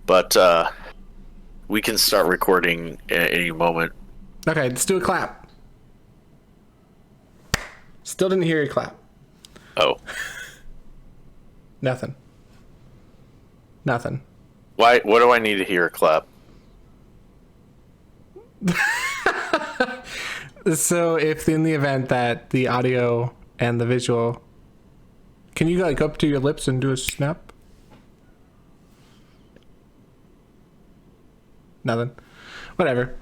but we can start recording at any moment. Okay, let's do a clap. Still didn't hear your clap. Oh. Nothing. Why? What do I need to hear a clap? So if in the event that the audio and the visual, can you like go up to your lips and do a snap? Nothing. Whatever.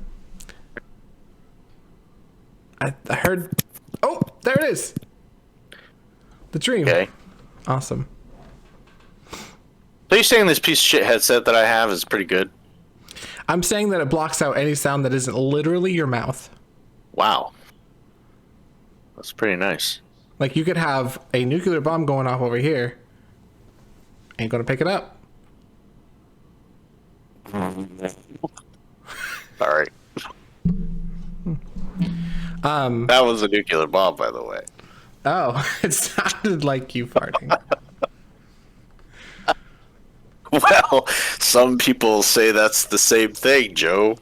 I heard. Oh, there it is. The dream. Okay. Awesome. So you're saying this piece of shit headset that I have is pretty good? I'm saying that it blocks out any sound that isn't literally your mouth. Wow. That's pretty nice. Like you could have a nuclear bomb going off over here. Ain't gonna pick it up. All right. That was a nuclear bomb, by the way. Oh, it sounded like you farting. Well, some people say that's the same thing, Joe.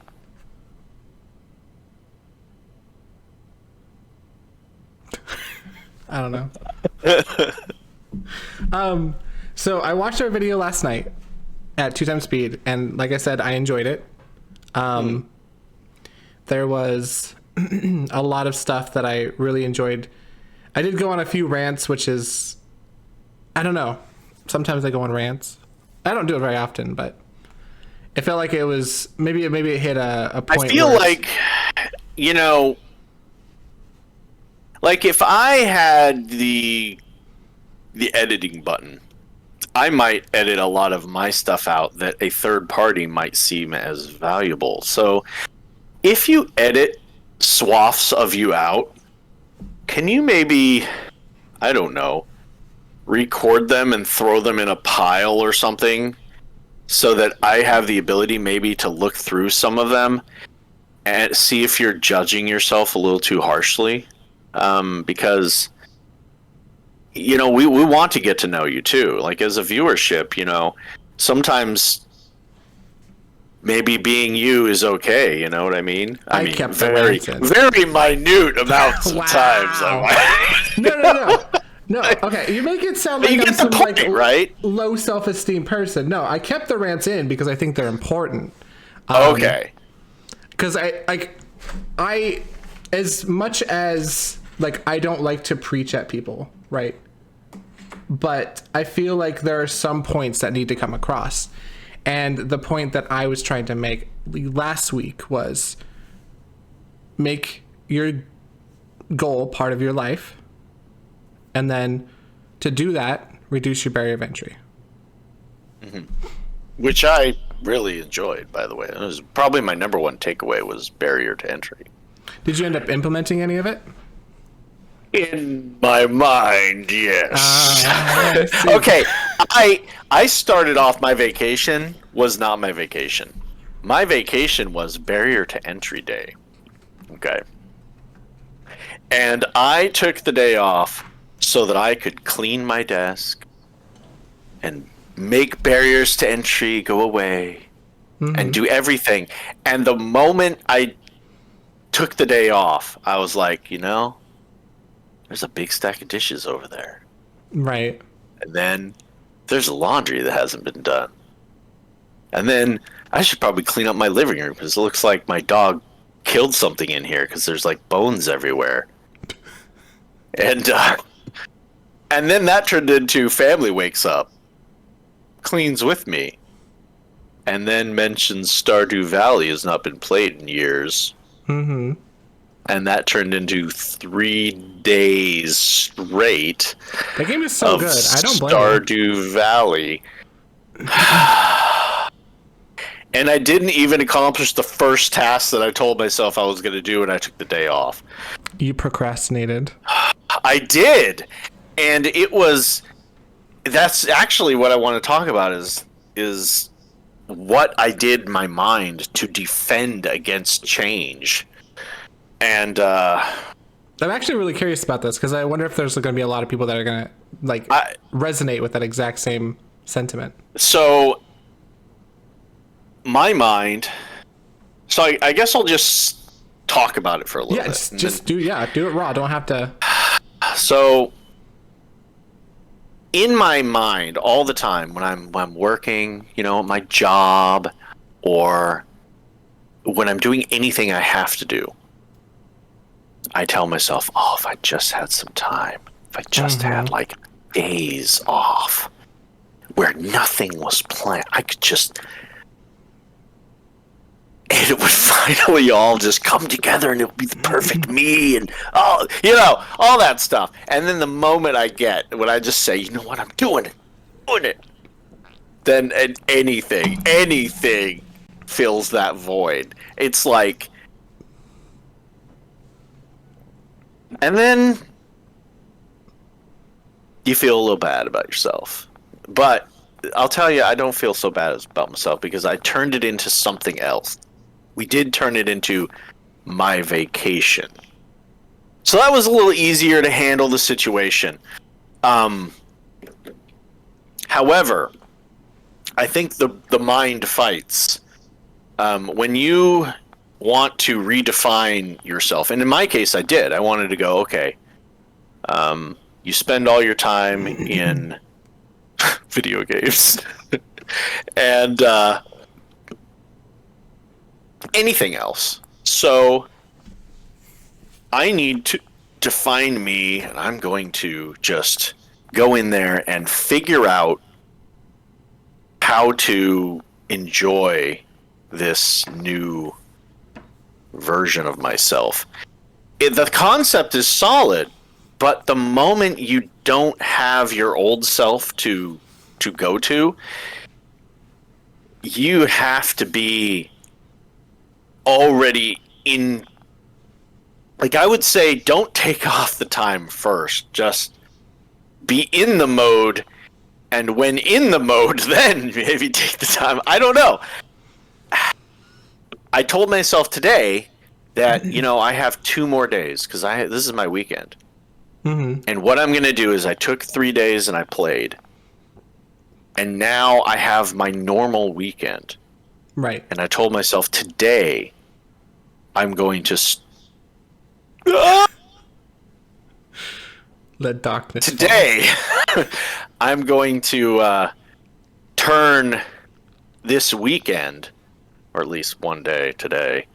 I don't know. So I watched our video last night at 2x speed, and like I said, I enjoyed it. There was a lot of stuff that I really enjoyed. I did go on a few rants, which is, I don't know. Sometimes I go on rants. I don't do it very often, but it felt like it was maybe it hit a point. I feel like, you know, like if I had the editing button, I might edit a lot of my stuff out that a third party might seem as valuable. So if you edit swaths of you out, can you maybe, I don't know, record them and throw them in a pile or something so that I have the ability maybe to look through some of them and see if you're judging yourself a little too harshly? Because, you know, we want to get to know you too. Like as a viewership, you know, sometimes maybe being you is okay. You know what I mean? I mean, kept very minute amounts Wow. of times. No. Okay, you make it sound like You I'm get the some point, like right? low self-esteem person. No, I kept the rants in because I think they're important. Okay. Because I, as much as like I don't like to preach at people, right? But I feel like there are some points that need to come across. And the point that I was trying to make last week was make your goal part of your life. And then to do that, reduce your barrier of entry. Mm-hmm. Which I really enjoyed, by the way. It was probably my number one takeaway was barrier to entry. Did you end up implementing any of it? In my mind, yes. Okay, I started off my vacation was not my vacation. My vacation was barrier to entry day. Okay. And I took the day off so that I could clean my desk and make barriers to entry go away and do everything. And the moment I took the day off, I was like, you know, there's a big stack of dishes over there. Right. And then there's laundry that hasn't been done. And then I should probably clean up my living room because it looks like my dog killed something in here because there's like bones everywhere. And then that turned into family wakes up, cleans with me, and then mentions Stardew Valley has not been played in years. Mm-hmm. And that turned into 3 days straight. That game is so good. I don't blame Stardew Valley. And I didn't even accomplish the first task that I told myself I was going to do when I took the day off. You procrastinated. I did. And that's actually what I want to talk about is what I did in my mind to defend against change. And I'm actually really curious about this because I wonder if there's going to be a lot of people that are going to resonate with that exact same sentiment. So my mind. So I guess I'll just talk about it for a little Yeah, bit. just do it raw. Don't have to. So in my mind, all the time when I'm working, my job, or when I'm doing anything I have to do, I tell myself, "Oh, if I just had some time, if I just had like days off where nothing was planned, I could just." And it would finally all just come together, and it would be the perfect me, and all that stuff. And then the moment when I just say, you know what, I'm doing it, then anything fills that void. It's like, and then you feel a little bad about yourself. But I'll tell you, I don't feel so bad about myself because I turned it into something else. We did turn it into my vacation. So that was a little easier to handle the situation. However, I think the mind fights. When you want to redefine yourself, and in my case, I did. I wanted to go, okay, you spend all your time in video games and anything else. So I need to find me, and I'm going to just go in there and figure out how to enjoy this new version of myself. The concept is solid, but the moment you don't have your old self to go to, you have to be already in. Like, I would say, don't take off the time first. Just be in the mode, and when in the mode, then maybe take the time. I don't know. I told myself today that, I have 2 more days because this is my weekend. And what I'm going to do is I took 3 days and I played. And now I have my normal weekend. Right. And I told myself today I'm going to Let darkness today I'm going to turn this weekend, or at least one day today,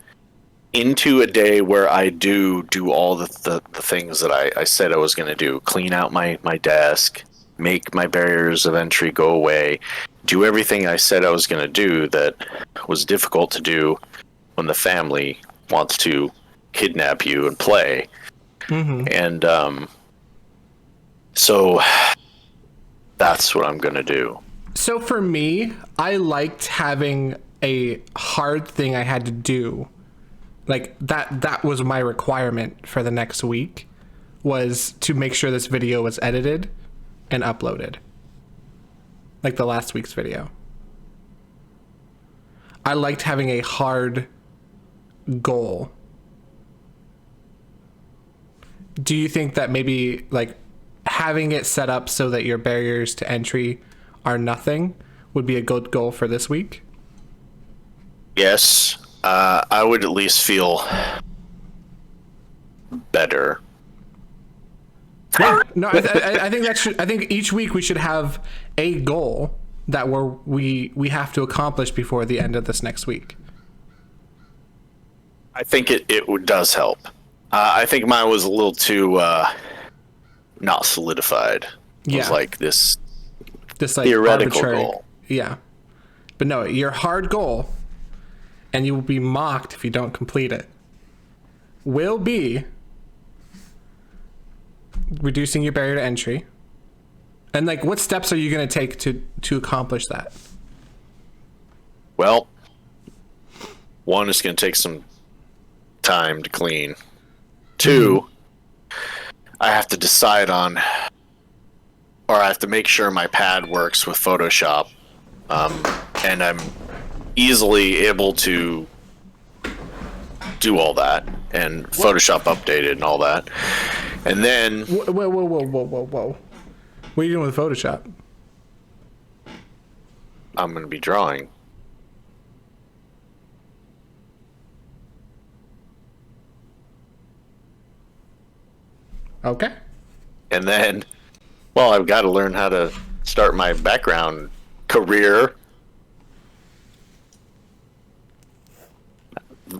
into a day where I do all the things that I said I was going to do. Clean out my desk, make my barriers of entry go away, do everything I said I was going to do that was difficult to do when the family wants to kidnap you and play. And so that's what I'm going to do. So for me, I liked having a hard thing I had to do. Like that was my requirement for the next week, was to make sure this video was edited and uploaded. Like the last week's video. I liked having a hard goal. Do you think that maybe like having it set up so that your barriers to entry are nothing would be a good goal for this week? Yes, I would at least feel better. Yeah, no, I think that should. I think each week we should have a goal that we have to accomplish before the end of this next week. I think it does help. I think mine was a little too not solidified. It was like this like theoretical arbitrary goal. Yeah, but no, your hard goal, and you will be mocked if you don't complete it, will be reducing your barrier to entry. And like, what steps are you going to take to accomplish that? Well, one is going to take some time to clean. 2, I have to decide on, or I have to make sure my pad works with Photoshop, and I'm easily able to do all that, and Photoshop updated and all that. And then... Whoa. What are you doing with Photoshop? I'm going to be drawing. Okay. And then, well, I've got to learn how to start my background career.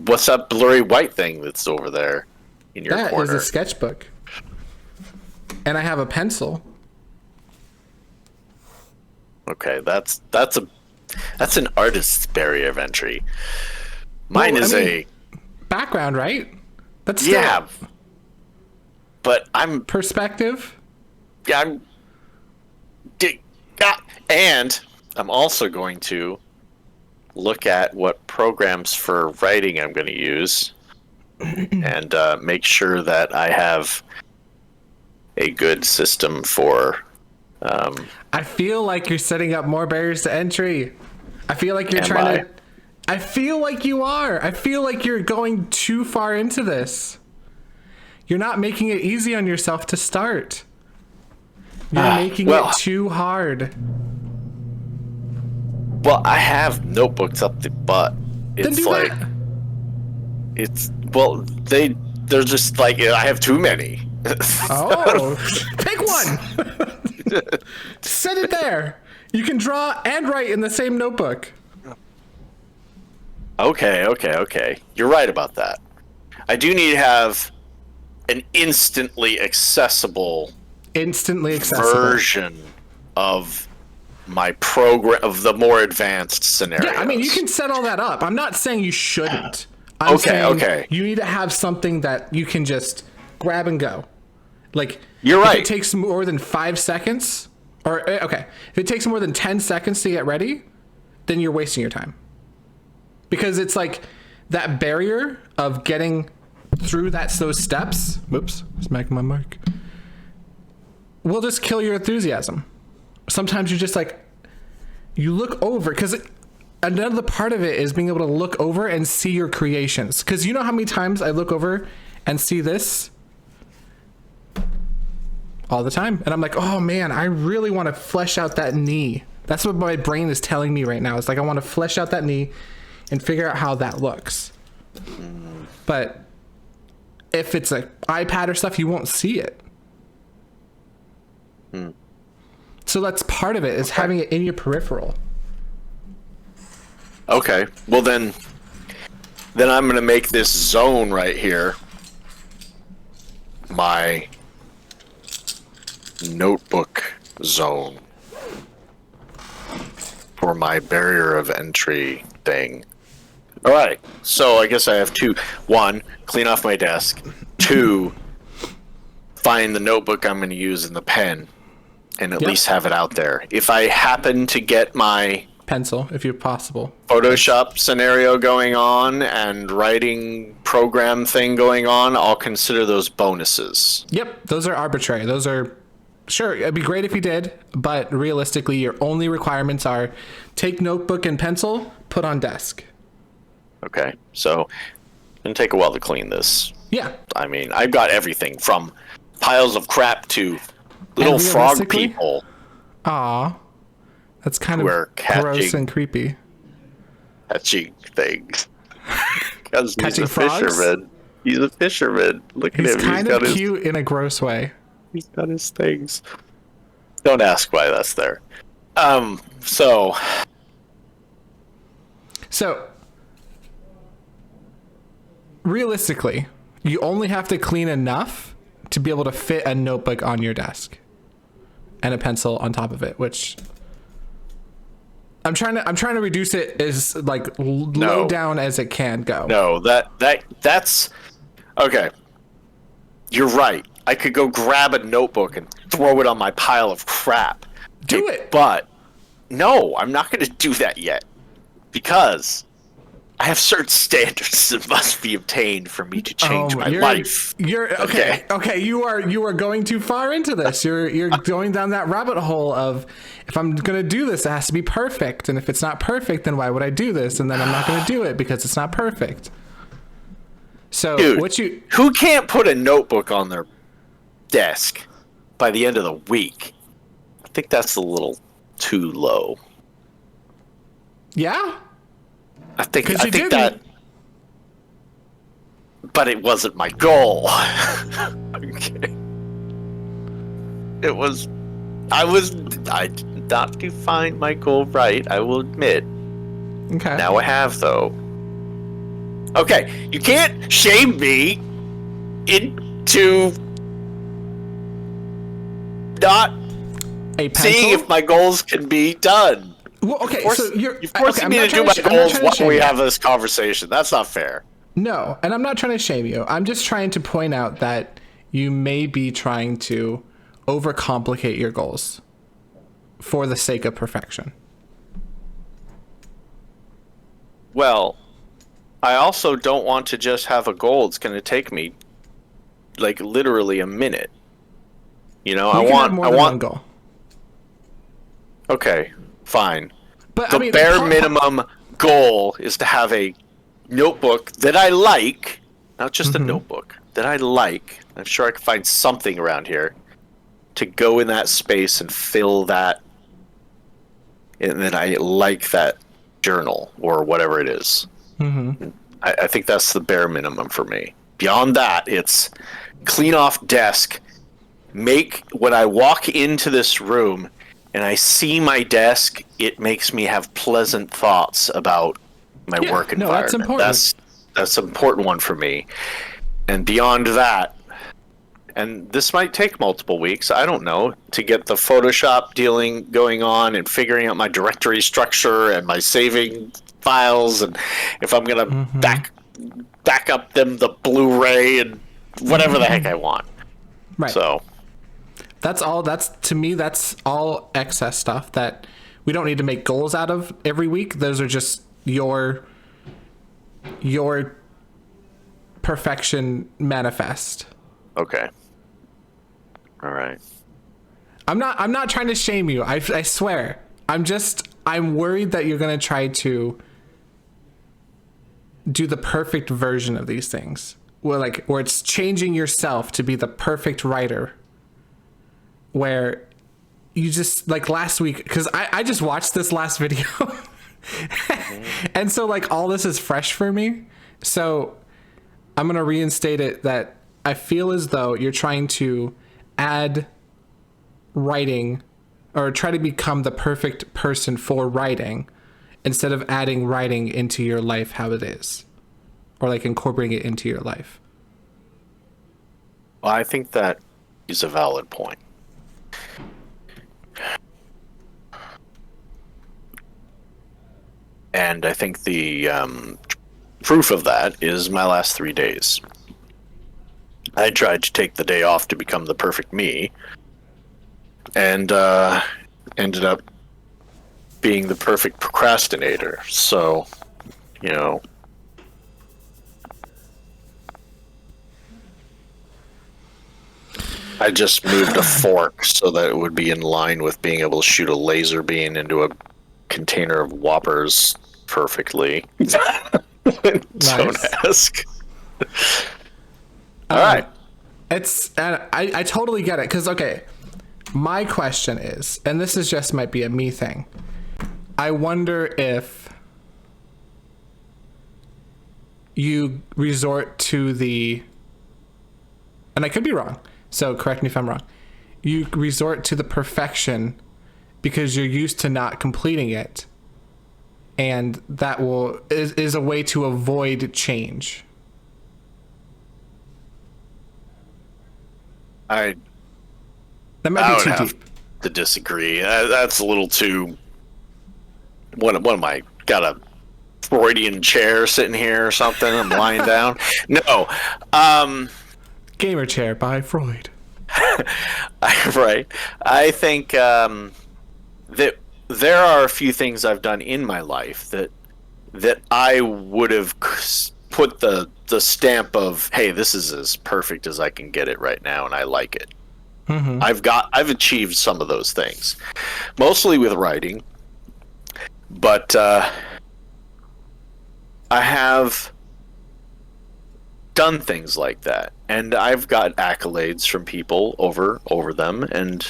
What's that blurry white thing that's over there in your That corner? is a sketchbook. And I have a pencil. Okay, that's an artist's barrier of entry. Mine Well, is I mean, background, right? That's still yeah, but I'm perspective. di- and I'm also going to look at what programs for writing I'm going to use and make sure that I have a good system for. I feel like you're setting up more barriers to entry. I feel like you're Am trying I? to. I feel like you are. I feel like you're going too far into this. You're not making it easy on yourself to start. You're making well- it too hard. Well, I have notebooks up the butt. Then It's do like that. it's well they're just like I have too many. Oh, pick one. Set it there. You can draw and write in the same notebook. Okay. You're right about that. I do need to have an instantly accessible Instantly accessible. version of my program of the more advanced scenarios. Yeah, I mean, you can set all that up. I'm not saying you shouldn't. I'm saying okay. you need to have something that you can just grab and go. Like, You're if right. it takes more than 5 seconds, or, okay, if it takes more than 10 seconds to get ready, then you're wasting your time. Because it's like that barrier of getting through those steps. Whoops, smacking my mic. Will just kill your enthusiasm. Sometimes you're just like, you look over, because another part of it is being able to look over and see your creations. Because you know how many times I look over and see this? All the time. And I'm like, oh man, I really want to flesh out that knee. That's what my brain is telling me right now. It's like, I want to flesh out that knee and figure out how that looks. But if it's an iPad or stuff, you won't see it. So that's part of it, is having it in your peripheral. Okay. Well then I'm going to make this zone right here my notebook zone for my barrier of entry thing. All right. So I guess I have two. One, clean off my desk. Two, find the notebook I'm going to use and the pen and at Yep. least have it out there. If I happen to get my Pencil, if you're possible. Photoshop scenario going on and writing program thing going on, I'll consider those bonuses. Yep, those are arbitrary. Those are, sure, it'd be great if you did, but realistically, your only requirements are take notebook and pencil, put on desk. Okay, so it's gonna take a while to clean this. Yeah. I mean, I've got everything from piles of crap to little And frog realistically- people. Aw. That's kind Who are of gross catching- and creepy. Catching things. Because he's Catching a frogs? fisherman. He's a fisherman. Look He's at him. kind of cute in a gross way. He's got his things. Don't ask why that's there. So So, realistically, you only have to clean enough to be able to fit a notebook on your desk and a pencil on top of it, which I'm trying to reduce it as like low down as it can go. no, that's okay. You're right. I could go grab a notebook and throw it on my pile of crap. Do it. But no, I'm not going to do that yet because I have certain standards that must be obtained for me to change my life. You're okay. Okay, you are going too far into this. You're going down that rabbit hole of, if I'm gonna do this, it has to be perfect, and if it's not perfect, then why would I do this? And then I'm not gonna do it because it's not perfect. So Dude, who can't put a notebook on their desk by the end of the week? I think that's a little too low. Yeah. I think you didn't. that, but it wasn't my goal. Okay. I did not define my goal right, I will admit. Okay. Now I have, though. Okay, you can't shame me into not A seeing pencil? if my goals can be done. Well, okay, so you're forcing I'm me not to do trying my I'm not goals trying to while shame we you. have this conversation. That's not fair. No, and I'm not trying to shame you. I'm just trying to point out that you may be trying to overcomplicate your goals for the sake of perfection. Well, I also don't want to just have a goal. It's going to take me like literally a minute. You can have more than one goal. Okay, fine. But The bare minimum goal is to have a notebook that I like, not just a notebook that I like. I'm sure I can find something around here to go in that space and fill that. And then I like that journal or whatever it is. I think that's the bare minimum for me. Beyond that, it's clean off desk. Make when I walk into this room and I see my desk, it makes me have pleasant thoughts about my work environment. No, that's important. That's an important one for me. And beyond that, and this might take multiple weeks, I don't know, to get the Photoshop dealing going on and figuring out my directory structure and my saving files and if I'm gonna back up the Blu-ray and whatever the heck I want. Right. So that's to me that's all excess stuff that we don't need to make goals out of every week. Those are just your perfection manifest. Okay. All right. I'm not trying to shame you. I swear. I'm worried that you're going to try to do the perfect version of these things. Where it's changing yourself to be the perfect writer. Where you just last week, because I just watched this last video. And so all this is fresh for me. So I'm going to reinstate it that I feel as though you're trying to add writing or try to become the perfect person for writing instead of adding writing into your life how it is or incorporating it into your life. Well, I think that is a valid point. And I think the proof of that is my last 3 days. I tried to take the day off to become the perfect me, and ended up being the perfect procrastinator. So, I just moved a fork so that it would be in line with being able to shoot a laser beam into a container of Whoppers perfectly. Don't ask. All right. I totally get it. Because, okay, my question is, and this is just might be a me thing. I wonder if you resort to and I could be wrong, so correct me if I'm wrong. You resort to the perfection because you're used to not completing it. And that is a way to avoid change. That might be too deep. To disagree. That's a little too. What am I? Got a Freudian chair sitting here or something? I'm lying down. No. Gamer Chair by Freud. Right. I think that there are a few things I've done in my life that I would have put the stamp of, hey, this is as perfect as I can get it right now, and I like it. I've achieved some of those things, mostly with writing, but I have done things like that, and I've got accolades from people over them, and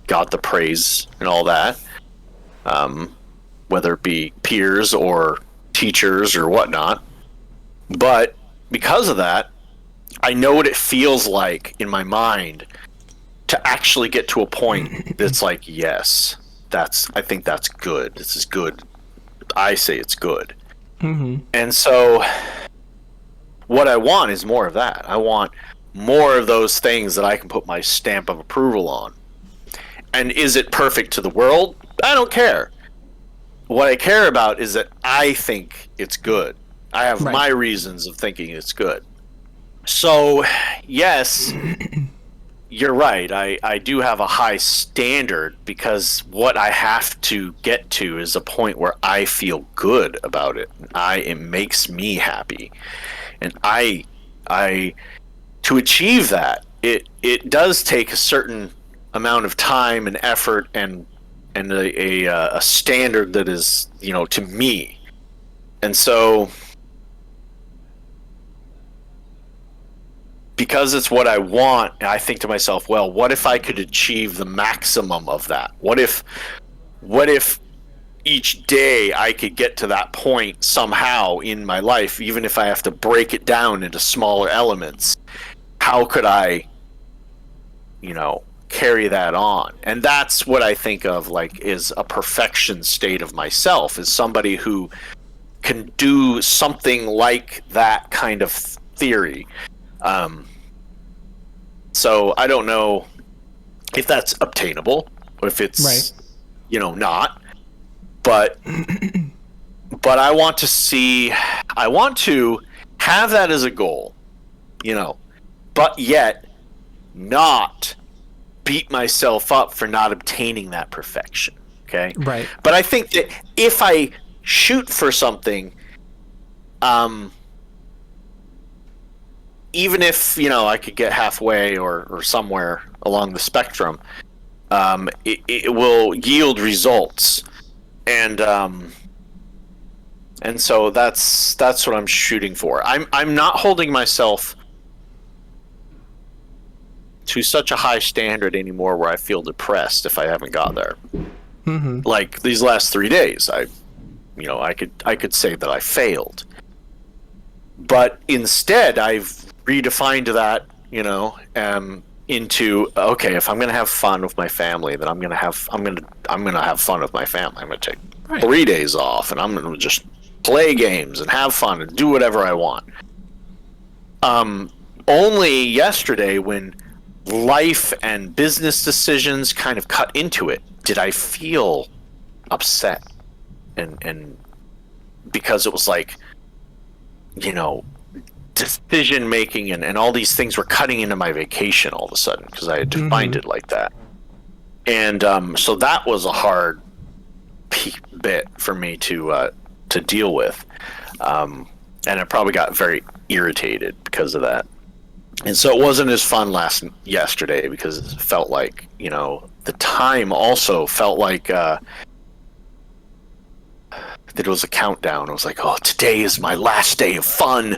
got the praise and all that. Whether it be peers or teachers or whatnot. But because of that, I know what it feels like in my mind to actually get to a point that's like, yes, I think that's good. This is good. I say it's good. And so what I want is more of that. I want more of those things that I can put my stamp of approval on. And is it perfect to the world? I don't care. What I care about is that I think it's good. I have my reasons of thinking it's good. So, yes, you're right. I do have a high standard because what I have to get to is a point where I feel good about it. It makes me happy. And I to achieve that, it does take a certain amount of time and effort and a standard that is, to me. And so because it's what I want, I think to myself, well, what if I could achieve the maximum of that? What if each day I could get to that point somehow in my life, even if I have to break it down into smaller elements? How could I, carry that on? And that's what I think of like is a perfection state of myself, is somebody who can do something like that kind of theory. So I don't know if that's obtainable or if it's not, but I want to have that as a goal, but yet not beat myself up for not obtaining that perfection. Okay. Right. But I think that if I shoot for something, even if, I could get halfway or somewhere along the spectrum, it will yield results. And so that's what I'm shooting for. I'm not holding myself to such a high standard anymore where I feel depressed if I haven't got there. Like these last 3 days, I could say that I failed. But instead, I've redefined that, into, okay, if I'm going to have fun with my family, then I'm going to have fun with my family. I'm going to take 3 days off, and I'm going to just play games and have fun and do whatever I want. Only yesterday, when life and business decisions kind of cut into it, did I feel upset, and because it was like, decision making and all these things were cutting into my vacation all of a sudden because I had defined it like that. And so that was a hard bit for me to deal with. And I probably got very irritated because of that. And so it wasn't as fun yesterday because it felt like, the time also felt like that it was a countdown. It was like, oh, today is my last day of fun.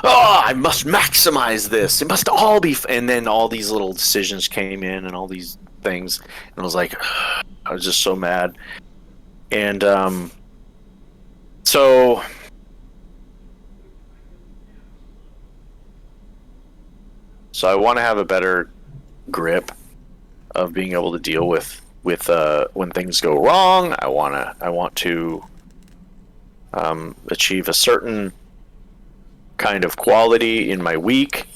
I must maximize this. It must all be. And then all these little decisions came in and all these things. And I was like, I was just so mad. And so I want to have a better grip of being able to deal with when things go wrong. I want to achieve a certain kind of quality in my week,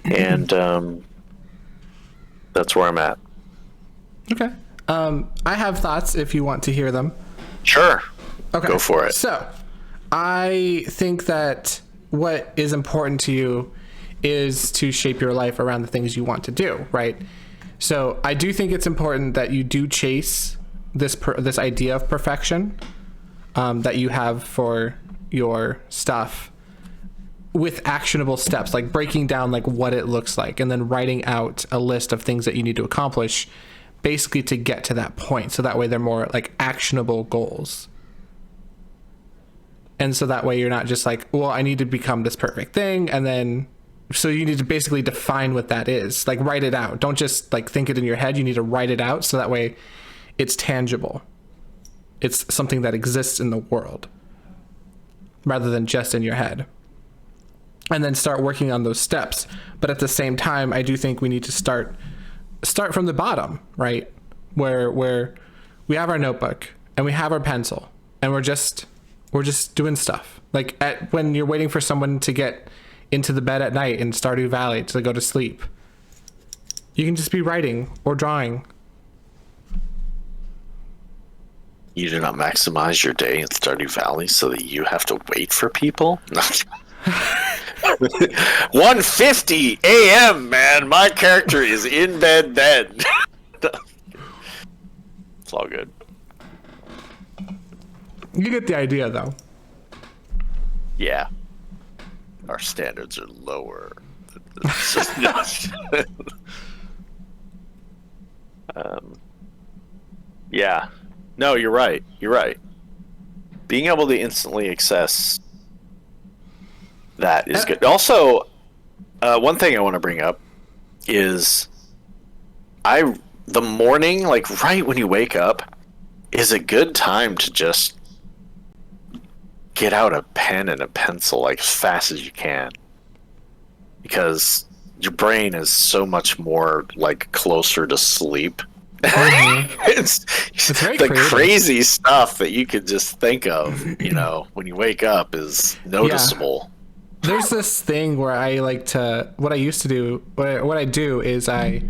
and that's where I'm at. Okay. I have thoughts if you want to hear them. Sure. Okay. Go for it. So I think that what is important to you is to shape your life around the things you want to do, right? So I do think it's important that you do chase this idea of perfection that you have for your stuff, with actionable steps, like breaking down like what it looks like and then writing out a list of things that you need to accomplish basically to get to that point. So that way they're more like actionable goals. And so that way you're not just like, well, I need to become this perfect thing. And then, so you need to basically define what that is, like write it out. Don't just like think it in your head. You need to write it out. So that way it's tangible. It's something that exists in the world rather than just in your head. and then start working on those steps. But at the same time, I do think we need to start from the bottom, right? Where we have our notebook and we have our pencil and we're just doing stuff. Like when you're waiting for someone to get into the bed at night in Stardew Valley to go to sleep, you can just be writing or drawing. You do not maximize your day in Stardew Valley so that you have to wait for people? 1:50 a.m., man. My character is in bed then. It's all good. You get the idea, though. Yeah. Our standards are lower. Yeah. No, you're right. You're right. Being able to instantly access that is good. Also, one thing I want to bring up is the morning, like right when you wake up, is a good time to just get out a pen and a pencil like as fast as you can, because your brain is so much more like closer to sleep. It's very the creative. crazy stuff that you could just think of, when you wake up is noticeable. There's this thing where what I do is I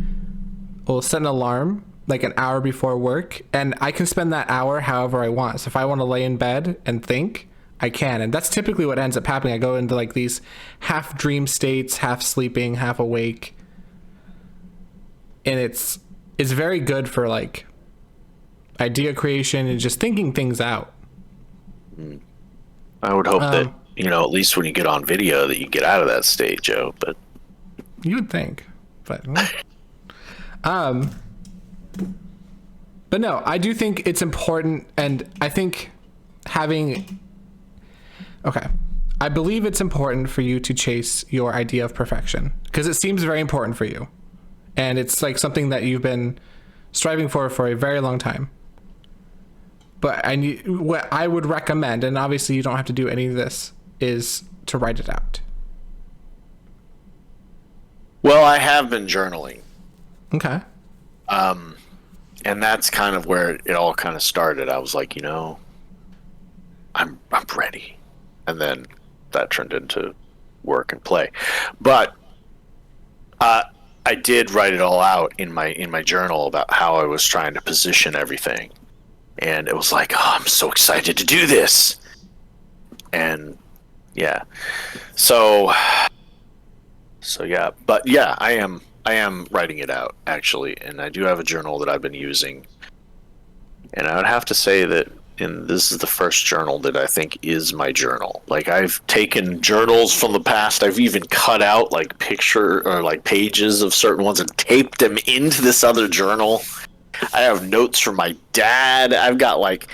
will set an alarm like an hour before work, and I can spend that hour however I want. So if I want to lay in bed and think, I can. And that's typically what ends up happening. I go into like these half dream states, half sleeping, half awake. And it's very good for like idea creation and just thinking things out. I would hope that, at least when you get on video that you get out of that state, Joe, but you would think, but no, I do think it's important. And I think I believe it's important for you to chase your idea of perfection, because it seems very important for you. And it's like something that you've been striving for a very long time. But what I would recommend, and obviously you don't have to do any of this, is to write it out. Well, I have been journaling. Okay. And that's kind of where it all kind of started. I was like, I'm ready. And then that turned into work and play. But I did write it all out in my journal about how I was trying to position everything. And it was like, oh, I'm so excited to do this. And yeah. So yeah, but yeah, I am writing it out actually, and I do have a journal that I've been using. And I would have to say that this is the first journal that I think is my journal. Like, I've taken journals from the past. I've even cut out like pages of certain ones and taped them into this other journal. I have notes from my dad. I've got like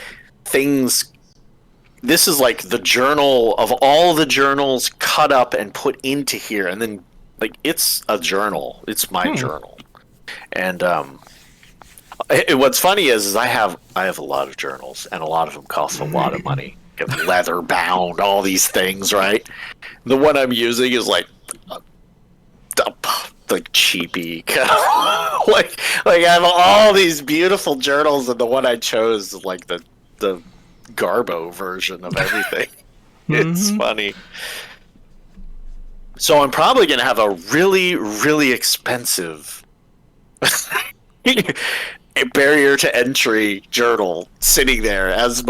things. This is like the journal of all the journals cut up and put into here. And then like, it's a journal. It's my journal. And, what's funny is I have a lot of journals, and a lot of them cost a lot of money. Leather bound, all these things, right? The one I'm using is like cheapy, like I have all these beautiful journals, and the one I chose is like the Garbo version of everything. It's funny. So I'm probably gonna have a really, really expensive a barrier to entry journal sitting there as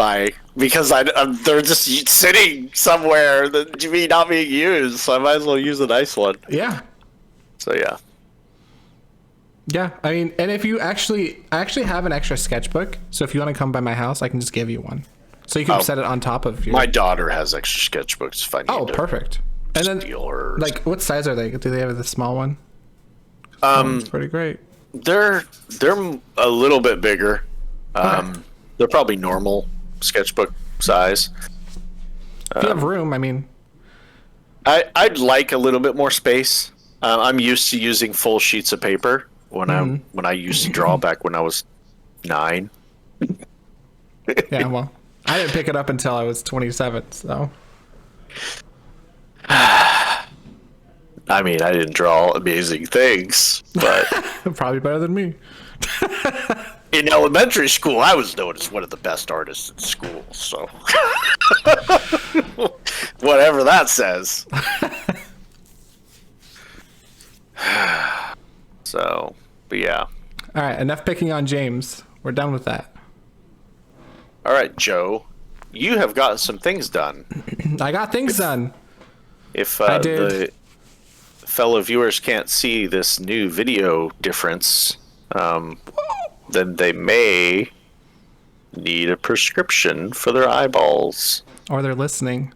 because they're just sitting somewhere that not being used, so I might as well use a nice one. Yeah. So yeah. Yeah, I mean, and if you I actually have an extra sketchbook, so if you want to come by my house, I can just give you one. So you can set it on top of your... My daughter has extra sketchbooks if I need to. Perfect. And then, like, what size are they? Do they have the small one? It's pretty great. They're a little bit bigger. They're probably normal sketchbook size. If you have room, I mean... I'd like a little bit more space. I'm used to using full sheets of paper when I used to draw back when I was 9. Yeah, well, I didn't pick it up until I was 27, so... I mean, I didn't draw amazing things, but Probably better than me. in elementary school, I was known as one of the best artists in school. So, whatever that says. So, but yeah. All right, enough picking on James. We're done with that. All right, Joe, you have gotten some things done. I got things done. If I did. the fellow viewers can't see this new video difference, then they may need a prescription for their eyeballs. Or they're listening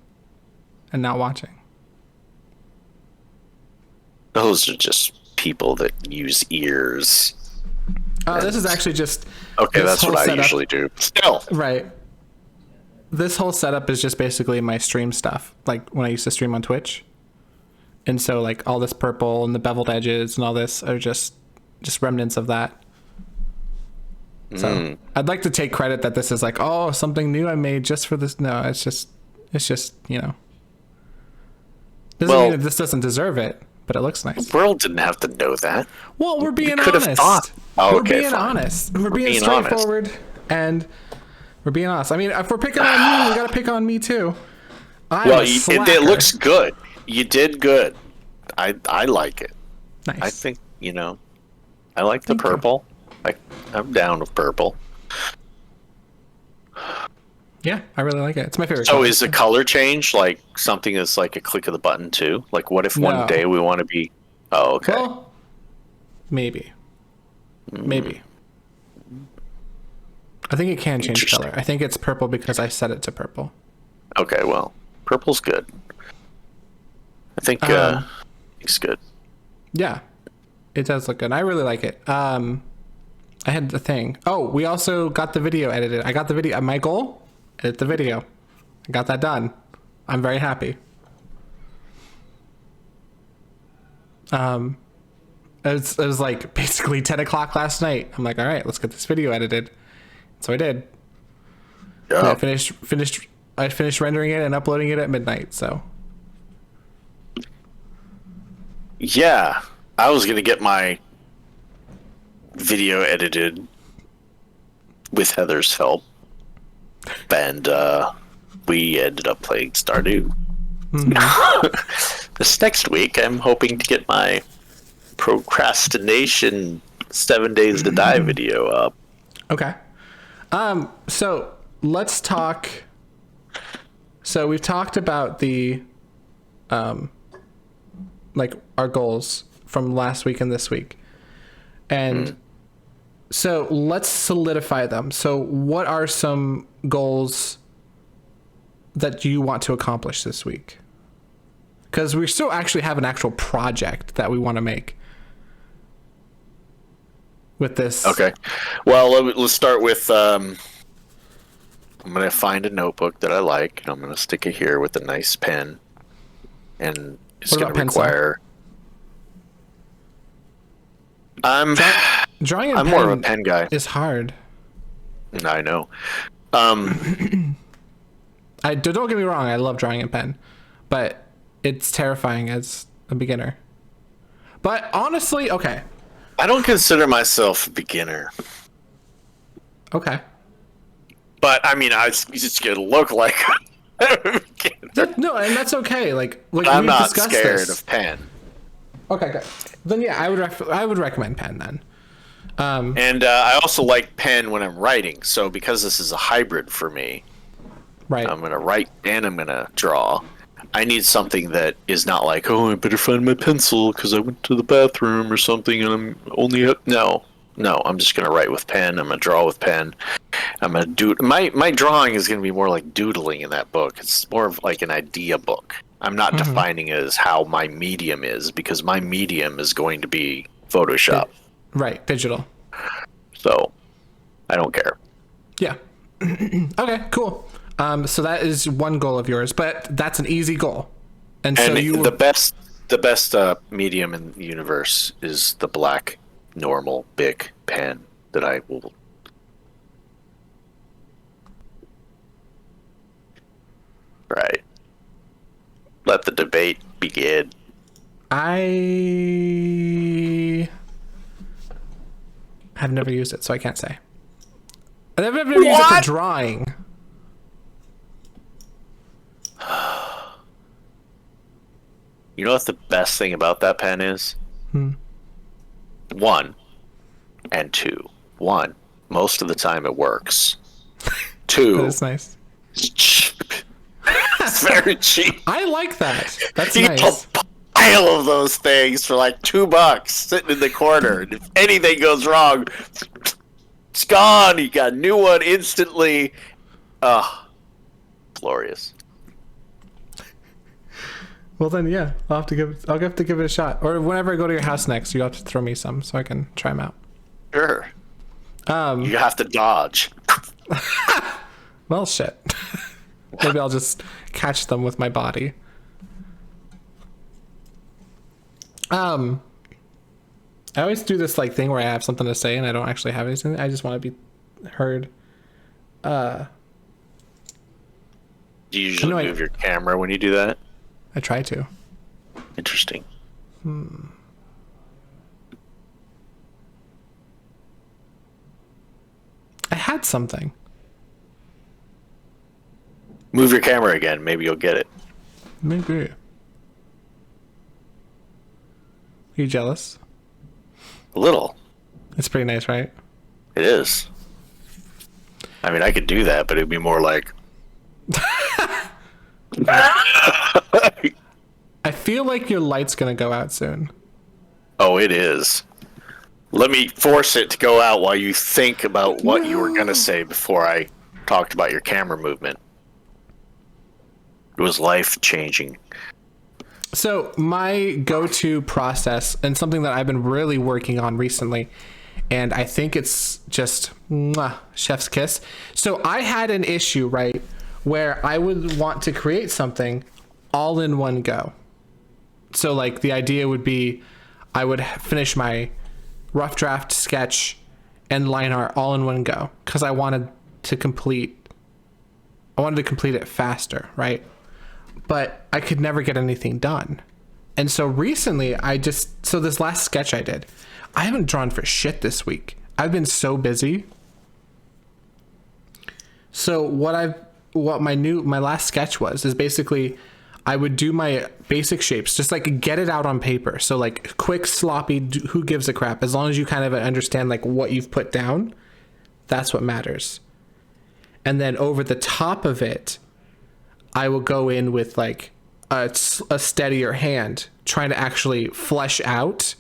and not watching. Those are just people that use ears. This is actually just... Okay, this that's whole what I setup- usually do. Still. Right. This whole setup is just basically my stream stuff, like when I used to stream on Twitch. And so like all this purple and the beveled edges and all this are just remnants of that. So I'd like to take credit that this is like, oh, something new I made just for this. No, it's just, you know. Doesn't mean that this doesn't deserve it, but it looks nice. The world didn't have to know that. Well, we're being could have honest. thought. Oh, we're okay, being fine. honest. We're being being honest. straightforward, and we're being honest. I mean, if we're picking on you, we got to pick on me too. Well, it looks good. You did good. I like it. nice. I think, I like the purple. I'm down with purple. Yeah, I really like it. It's my favorite. So color. is the color change like something that's like a click of the button too? Like what if one No. day we want to be... Oh, okay. Well, maybe. Maybe. I think it can change Interesting. color. I think it's purple because I set it to purple. Okay, well, purple's good. I think it's good. Yeah, it does look good. I really like it. I had the thing. Oh, we also got the video edited. I got the video. My goal, edit the video. I got that done. I'm very happy. It was like basically 10 o'clock last night. I'm like, all right, let's get this video edited. So I did. Yeah. I finished rendering it and uploading it at midnight. So Yeah, I was gonna get my video edited with Heather's help, and we ended up playing Stardew. This next week, I'm hoping to get my Procrastination 7 Days to Die video up. okay. So let's talk. So we've talked about the, like our goals from last week and this week. And so let's solidify them. So what are some goals that you want to accomplish this week? Because we still actually have an actual project that we want to make with this. Okay. Well, let's start with. I'm gonna find a notebook that I like, and I'm gonna stick it here with a nice pen, and it's What gonna about pencil? require. Drawing in I'm more of a pen guy. is hard. I know. Don't get me wrong, I love drawing in pen, but it's terrifying as a beginner. But honestly, okay. I don't consider myself a beginner, Okay. but I mean, I just gonna look like a beginner. No, and that's okay. Like I'm we've not discussed scared this. of pen. Okay, good. Then yeah, I would recommend pen then. And I also like pen when I'm writing. So because this is a hybrid for me, Right. I'm gonna write and I'm gonna draw. I need something that is not like, oh, I better find my pencil because I went to the bathroom or something, and I'm only no. I'm just gonna write with pen. I'm gonna draw with pen. I'm gonna do my drawing is gonna be more like doodling in that book. It's more of like an idea book. I'm not defining it as how my medium is because my medium is going to be Photoshop. Right. Digital. So I don't care. Yeah. Okay. Cool. So that is one goal of yours, but that's an easy goal. And so And the best medium in the universe is the black normal Bic pen that I will. Right. Let the debate begin. I have never used it, so I can't say. I've never used it for drawing. You know what the best thing about that pen is? One and two. One, most of the time it works. Two, That is nice. it's cheap. It's very cheap. I like that. That's You nice. get a pile of those things for like $2 sitting in the corner. And if anything goes wrong, it's gone. You got a new one instantly. Glorious. Well then, yeah, I'll have to give it a shot. Or whenever I go to your house next, you have to throw me some so I can try them out. Sure. You have to dodge. Well, shit. Maybe I'll just catch them with my body. I always do this like thing where I have something to say and I don't actually have anything. I just want to be heard. Do you usually No, move your camera when you do that? I try to. Interesting. I had something. Move your camera again. Maybe you'll get it. Maybe. Are you jealous? A little. It's pretty nice, right? It is. I mean, I could do that, but it'd be more like. I feel like your light's gonna go out soon. Oh, it is. Let me force it to go out while you think about what you were going to say before I talked about your camera movement. It was life-changing. So my go-to process, and something that I've been really working on recently, and I think it's just chef's kiss. So I had an issue, right, where I would want to create something all in one go. So like the idea would be I would finish my rough draft, sketch, and line art all in one go because I wanted to complete it faster, right? But I could never get anything done. And so recently so this last sketch I did, I haven't drawn for shit this week. I've been so busy. So what my last sketch is basically I would do my basic shapes, just like get it out on paper. So like quick, sloppy, who gives a crap? As long as you kind of understand like what you've put down, that's what matters. And then over the top of it, I will go in with like a steadier hand, trying to actually flesh out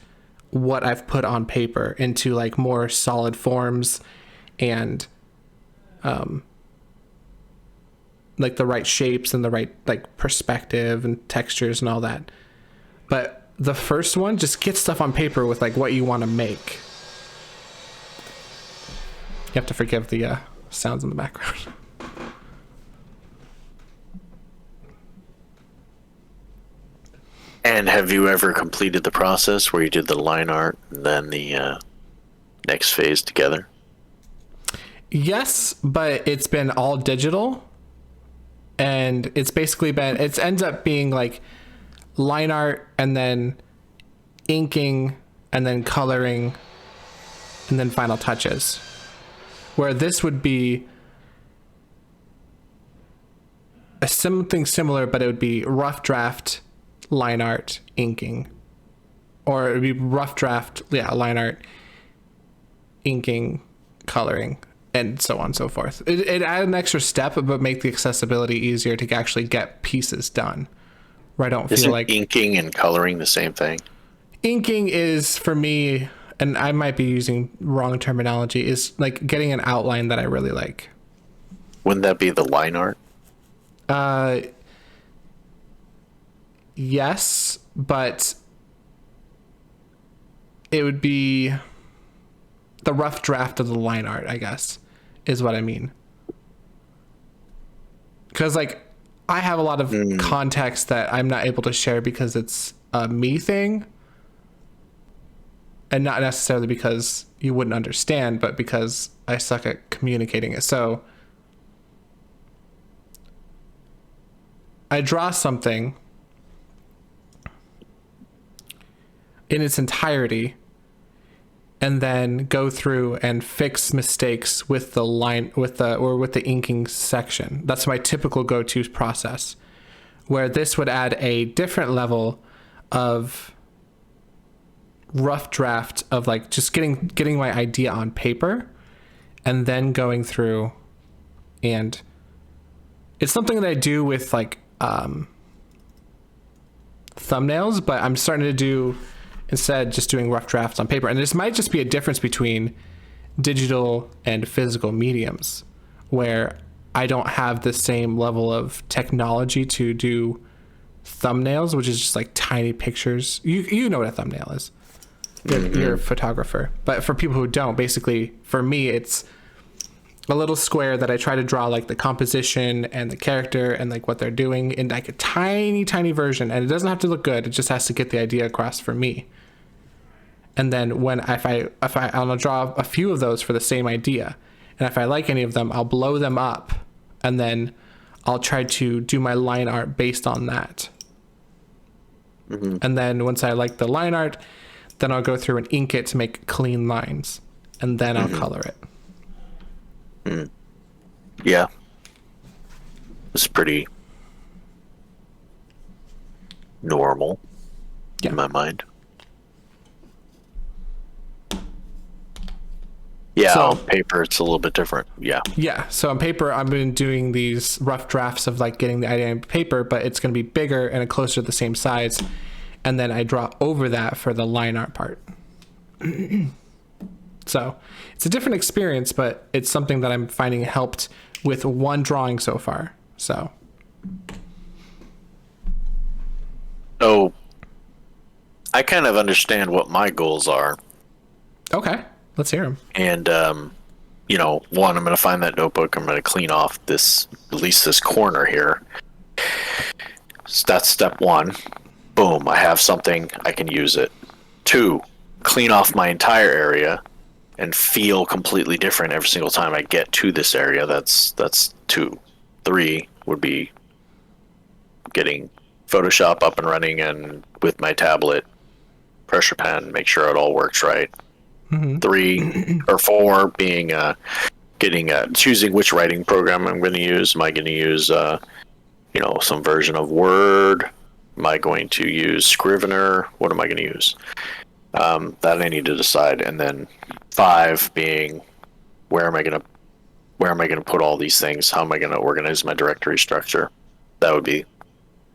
what I've put on paper into like more solid forms and like the right shapes and the right like perspective and textures and all that. But the first one, just get stuff on paper with like what you want to make. You have to forgive the sounds in the background. And have you ever completed the process where you did the line art and then the next phase together? Yes, but it's been all digital. And it's basically it ends up being like line art and then inking and then coloring and then final touches. Where this would be something similar, but it would be rough draft, line art, inking. Or it would be rough draft, line art, inking, coloring, and so on and so forth. It add an extra step, but make the accessibility easier to actually get pieces done. Where I don't feel like inking and coloring the same thing. Inking is for me, and I might be using wrong terminology, is like getting an outline that I really like. Wouldn't that be the line art? Yes, but it would be the rough draft of the line art, I guess, is what I mean. Because like I have a lot of context that I'm not able to share because it's a me thing, and not necessarily because you wouldn't understand, but because I suck at communicating it. So I draw something in its entirety, and then go through and fix mistakes with the line with the inking section. That's my typical go-to process, where this would add a different level of rough draft of like just getting my idea on paper and then going through, and it's something that I do with like thumbnails, but I'm starting to do instead just doing rough drafts on paper. And this might just be a difference between digital and physical mediums, where I don't have the same level of technology to do thumbnails, which is just like tiny pictures. You know what a thumbnail is. You're a photographer. But for people who don't, basically for me it's a little square that I try to draw like the composition and the character and like what they're doing in like a tiny version, and it doesn't have to look good. It just has to get the idea across for me. And then I'll draw a few of those for the same idea, and if I like any of them, I'll blow them up, and then I'll try to do my line art based on that. And then once I like the line art, then I'll go through and ink it to make clean lines, and then I'll color it. Yeah, it's pretty normal in my mind. Yeah, so, on paper it's a little bit different. Yeah, so on paper I've been doing these rough drafts of like getting the idea on paper, but it's going to be bigger and closer to the same size, and then I draw over that for the line art part. So it's a different experience, but it's something that I'm finding helped with one drawing so far. So I kind of understand what my goals are. Okay, let's hear them. And one, I'm going to find that notebook. I'm going to clean off at least this corner here. So that's step one. Boom, I have something, I can use it. 2, clean off my entire area and feel completely different every single time I get to this area. That's 2. 3 would be getting Photoshop up and running, and with my tablet, pressure pen, make sure it all works right. 3 or 4 being choosing which writing program I'm going to use. Am I going to use some version of Word? Am I going to use Scrivener? What am I going to use? That I need to decide. And then 5 being where am I going to put all these things? How am I going to organize my directory structure? That would be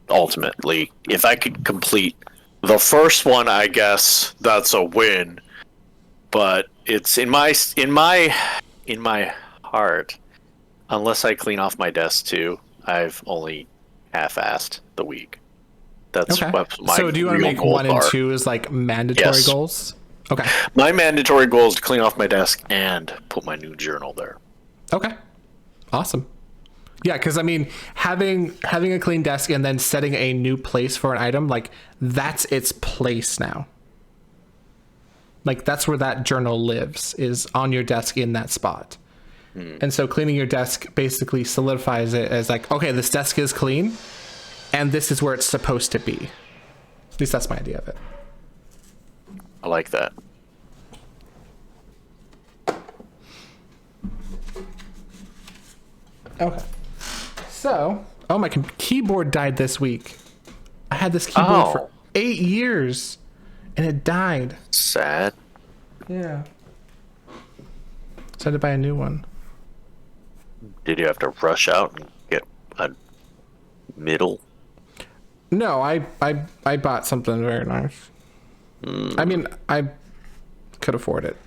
ultimately, if I could complete the first one, I guess that's a win. But it's in my heart, unless I clean off my desk too, I've only half-assed the week. That's okay. What my so do you want to make 1 and 2 as like mandatory goals? Okay. My mandatory goal is to clean off my desk and put my new journal there. Okay. Awesome. Yeah, because I mean, having a clean desk and then setting a new place for an item, like that's its place now. Like that's where that journal lives, is on your desk in that spot. And so cleaning your desk basically solidifies it as like, okay, this desk is clean and this is where it's supposed to be. At least that's my idea of it. I like that. Okay. So, my keyboard died this week. I had this keyboard for 8 years and it died. Sad. Yeah. So I had to buy a new one. Did you have to rush out and get a middle? No, I bought something very nice. I mean, I could afford it.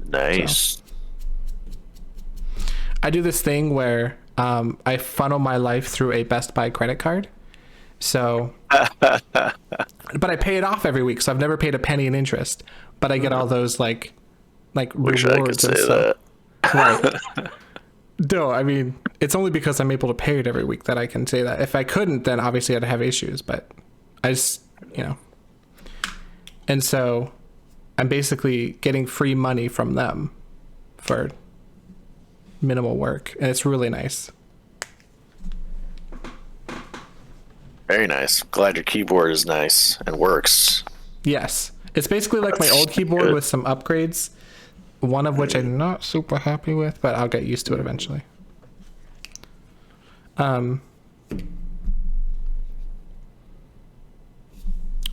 Nice. So. I do this thing where I funnel my life through a Best Buy credit card. So, but I pay it off every week, so I've never paid a penny in interest. But I get all those like Wish rewards I could and say stuff. that. Right. No, I mean, it's only because I'm able to pay it every week that I can say that. If I couldn't, then obviously I'd have issues, but I just, And so I'm basically getting free money from them for minimal work, and it's really nice. Very nice. Glad your keyboard is nice and works. Yes. It's basically like my old keyboard good. with some upgrades, one of which I'm not super happy with, but I'll get used to it eventually.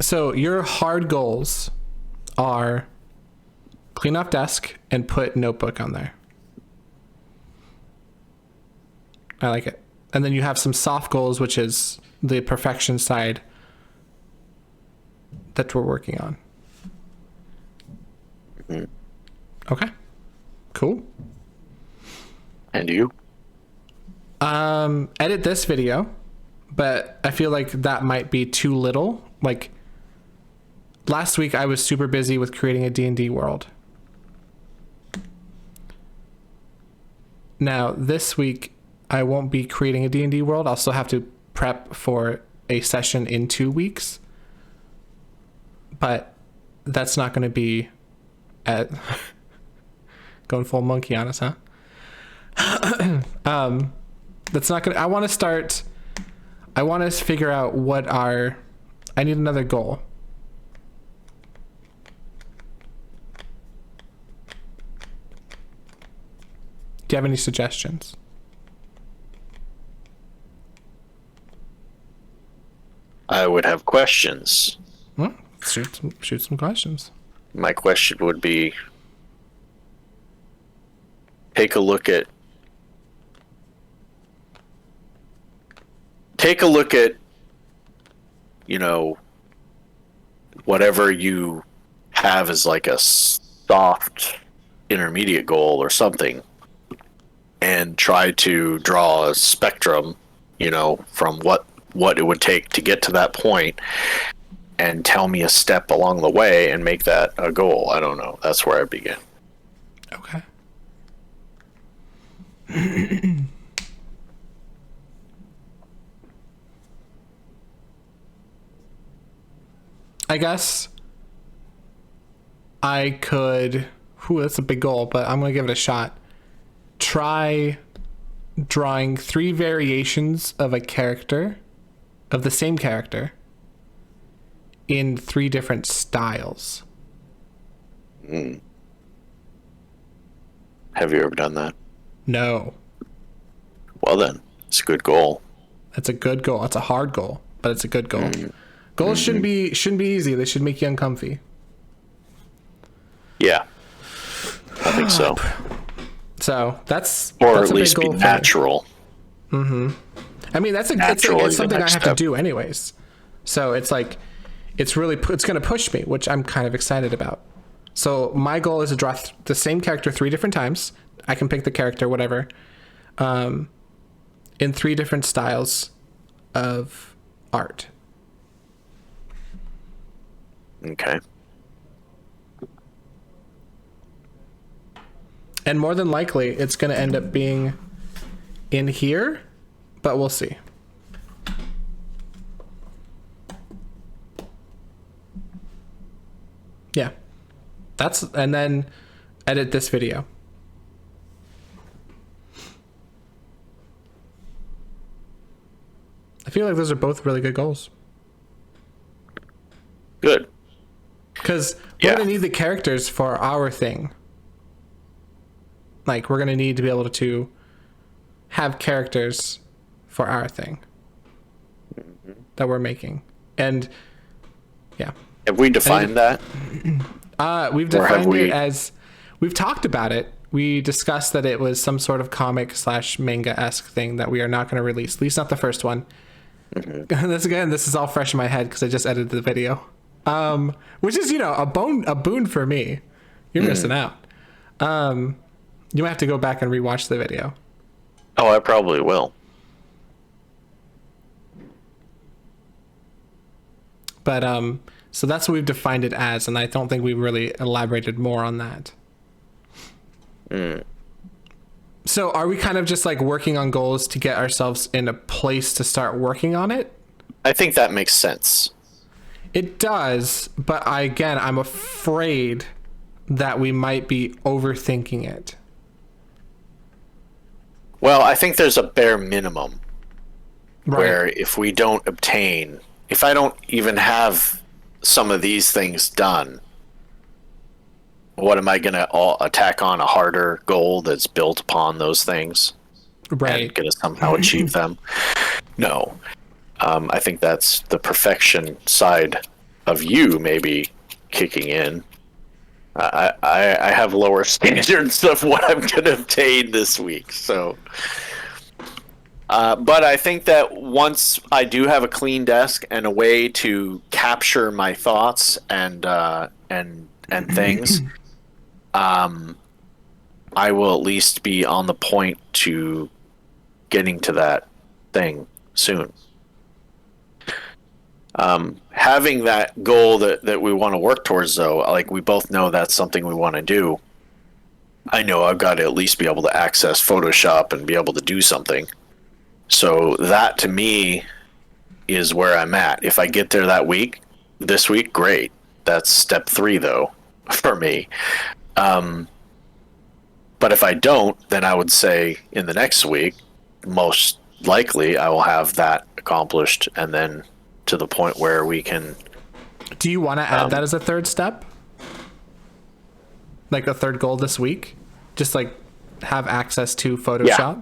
So your hard goals are clean off desk and put notebook on there. I like it. And then you have some soft goals, which is the perfection side that we're working on. Okay. Cool. And you? Edit this video, but I feel like that might be too little. Like last week I was super busy with creating a D&D world. Now this week I won't be creating a D&D world. I'll still have to prep for a session in 2 weeks. But that's not going to be at going full monkey on us, huh? That's not going to, I want to figure out I need another goal. Do you have any suggestions? I would have questions. Well, shoot some questions. My question would be, take a look at whatever you have as like a soft intermediate goal or something, and try to draw a spectrum, from what it would take to get to that point, and tell me a step along the way and make that a goal. I don't know. That's where I begin. Okay. I guess I could, that's a big goal, but I'm going to give it a shot. Try drawing 3 variations of a character, of the same character, in 3 different styles. Have you ever done that? No. Well then, it's a good goal. That's a good goal. It's a hard goal, but it's a good goal. Goals shouldn't be easy. They should make you uncomfy. Yeah, I think so. So that's Or at a least big be goal natural. I mean, it's something I have to do anyways. So it's like, it's going to push me, which I'm kind of excited about. So my goal is to draw the same character 3 different times. I can pick the character, whatever, in 3 different styles of art. Okay. And more than likely, it's going to end up being in here, but we'll see. Yeah. And then edit this video. I feel like those are both really good goals. Good. Because we're going to need the characters for our thing. Like, we're going to need to be able to have characters for our thing that we're making. And, yeah. Have we defined that? We've defined it as... We've talked about it. We discussed that it was some sort of comic/manga-esque thing that we are not going to release. At least not the first one. This is all fresh in my head because I just edited the video. Which is, a boon for me. You're missing out. You might have to go back and rewatch the video. Oh, I probably will. But so that's what we've defined it as, and I don't think we've really elaborated more on that. So are we kind of just like working on goals to get ourselves in a place to start working on it? I think that makes sense. It does, but I'm afraid that we might be overthinking it. Well, I think there's a bare minimum where if we don't obtain, if I don't even have some of these things done, what am I going to attack on a harder goal that's built upon those things Right. and going to somehow achieve them? No. I think that's the perfection side of you maybe kicking in. I have lower standards of what I'm going to obtain this week. So, but I think that once I do have a clean desk and a way to capture my thoughts and things, I will at least be on the point to getting to that thing soon. Having that goal that we want to work towards, though, like we both know that's something we want to do. I know I've got to at least be able to access Photoshop and be able to do something. So that to me is where I'm at. If I get there this week, great. That's step 3, though, for me. But if I don't, then I would say in the next week, most likely I will have that accomplished, and then to the point where we can. Do you want to add that as a third step? Like a third goal this week? Just like have access to Photoshop? Yeah.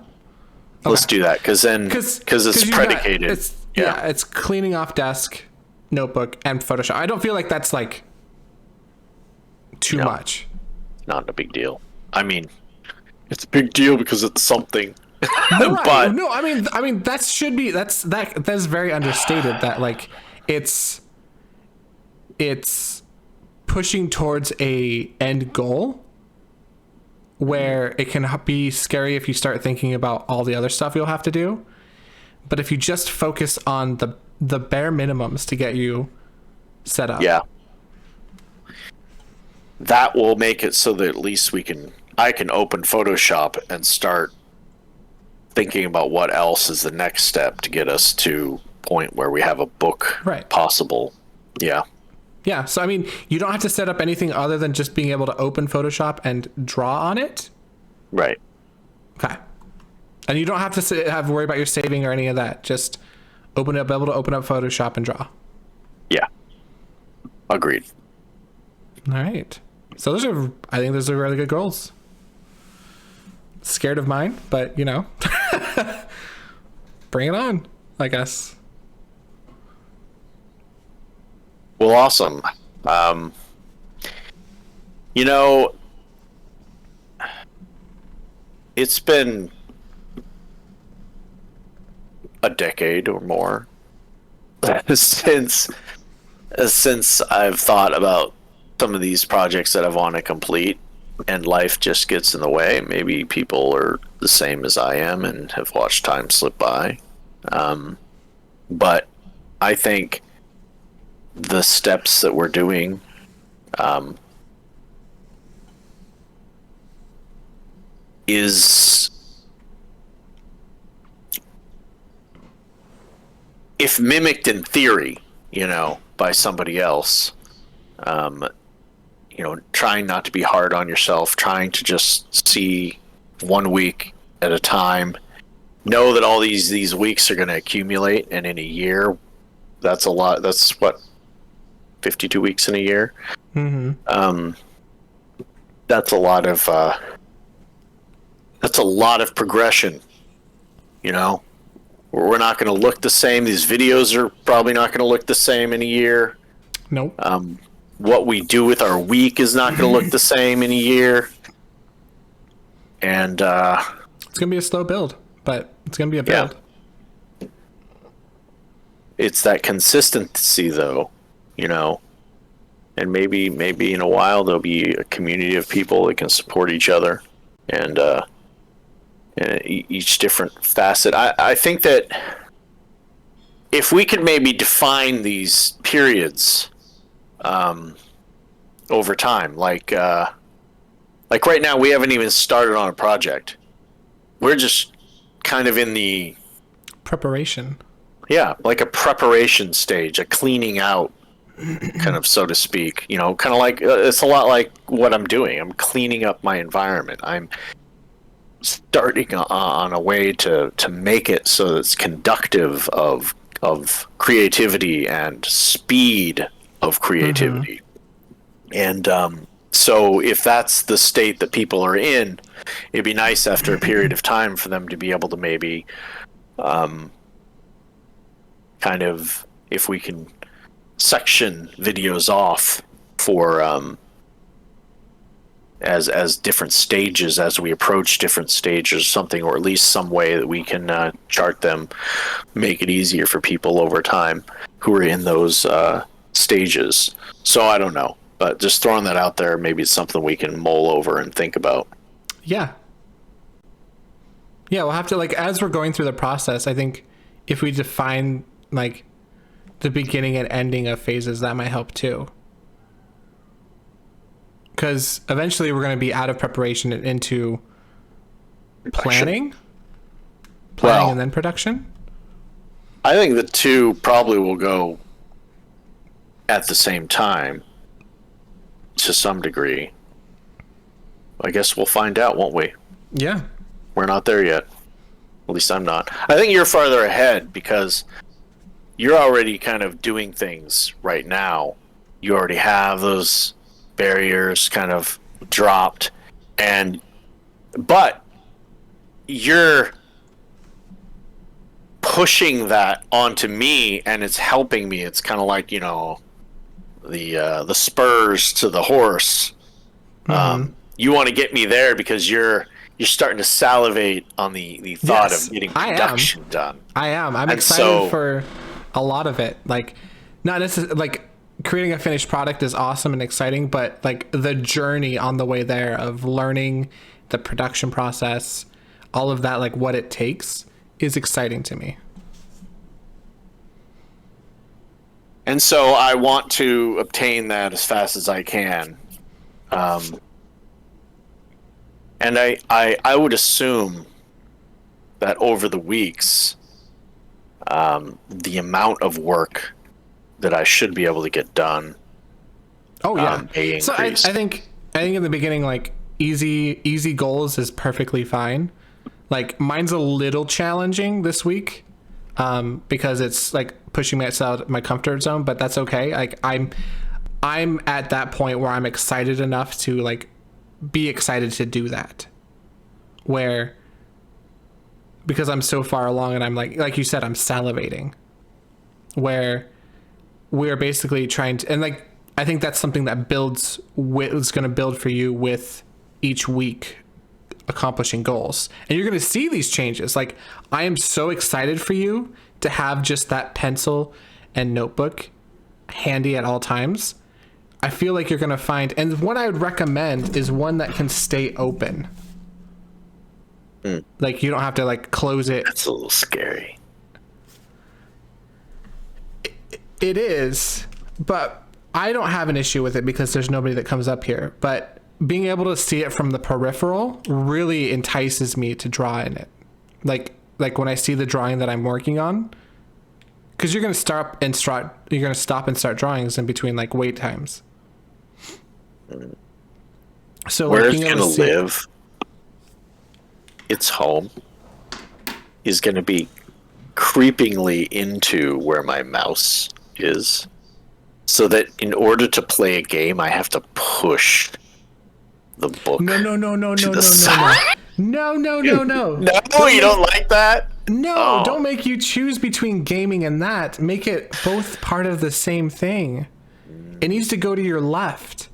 Let's do that, because it's predicated. It's cleaning off desk, notebook, and Photoshop. I don't feel like that's like too much. Not a big deal. I mean, it's a big deal because it's something. No, but no, I mean that's very understated. That like it's pushing towards a end goal where it can be scary if you start thinking about all the other stuff you'll have to do. But if you just focus on the bare minimums to get you set up. Yeah. That will make it so that at least I can open Photoshop and start thinking about what else is the next step to get us to point where we have a book possible. Yeah. Yeah, so I mean, you don't have to set up anything other than just being able to open Photoshop and draw on it. Right. Okay. And you don't have to worry about your saving or any of that. Just be able to open up Photoshop and draw. Yeah. Agreed. All right. So I think those are really good goals. Scared of mine, but bring it on, I guess. Well, awesome. It's been a decade or more since I've thought about some of these projects that I want to complete, and life just gets in the way. Maybe people are the same as I am and have watched time slip by. But I think the steps that we're doing is, if mimicked in theory, by somebody else, trying not to be hard on yourself, trying to just see 1 week at a time, know that all these weeks are going to accumulate, and in a year, that's a lot. That's what, 52 weeks in a year. Mm-hmm. That's a lot of progression. We're not going to look the same. These videos are probably not going to look the same in a year. Nope. What we do with our week is not going to look the same in a year. And it's going to be a slow build, but it's going to be a build. Yeah. It's that consistency, though, and maybe in a while there'll be a community of people that can support each other, and each different facet. I think that if we could maybe define these periods over time, like right now we haven't even started on a project. We're just kind of in the preparation. Yeah, like a preparation stage, a cleaning out, kind of, so to speak. Kind of like, it's a lot like what I'm doing. I'm cleaning up my environment. I'm starting on a way to make it so it's conductive of creativity and speed of creativity. And so if that's the state that people are in, it'd be nice after a period of time for them to be able to maybe kind of, if we can section videos off for as different stages, as we approach different stages, something, or at least some way that we can chart them, make it easier for people over time who are in those stages. So I don't know, but just throwing that out there, maybe it's something we can mull over and think about. Yeah. Yeah, we'll have to, like, as we're going through the process, I think if we define, like, the beginning and ending of phases, that might help too. Because eventually we're going to be out of preparation and into planning Well, and then production. I think the two probably will go at the same time to some degree. I guess we'll find out, won't we? Yeah. We're not there yet. At least I'm not. I think you're farther ahead because you're already kind of doing things right now. You already have those barriers kind of dropped, but you're pushing that onto me, and it's helping me. It's kind of like, the spurs to the horse. You want to get me there because you're starting to salivate on the thought Yes, of getting I am. production done. I am. I'm And excited so- for a lot of it. Like, not necessarily, like, creating a finished product is awesome and exciting, but like the journey on the way there of learning the production process, all of that, like what it takes, is exciting to me. And so I want to obtain that as fast as I can. And I would assume that over the weeks, the amount of work that I should be able to get done. Oh yeah. May So I increase. think in the beginning, like easy goals is perfectly fine. Like mine's a little challenging this week, because it's like pushing me outside my comfort zone, but that's okay. Like I'm at that point where I'm excited enough to like be excited to do that. Where because I'm so far along and I'm like you said, I'm salivating. Where we're basically trying to, and like I think that's something that builds with, is going to build for you with each week accomplishing goals, and you're going to see these changes. Like I am so excited for you to have just that pencil and notebook handy at all times. I feel like you're going to find, and what I would recommend is one that can stay open. Like you don't have to like close it. It's a little scary. It is, but I don't have an issue with it because there's nobody that comes up here. But being able to see it from the peripheral really entices me to draw in it. Like when I see the drawing that I'm working on, because you're gonna stop and start drawings in between like wait times. So Where like, it's being able going to to see- live, its home, is going to be creepingly into where my mouse is. So that in order to play a game, I have to push the book. No. the side. No. No, you don't like that? No, Oh. don't make you choose between gaming and that. Make it both part of the same thing. It needs to go to your left.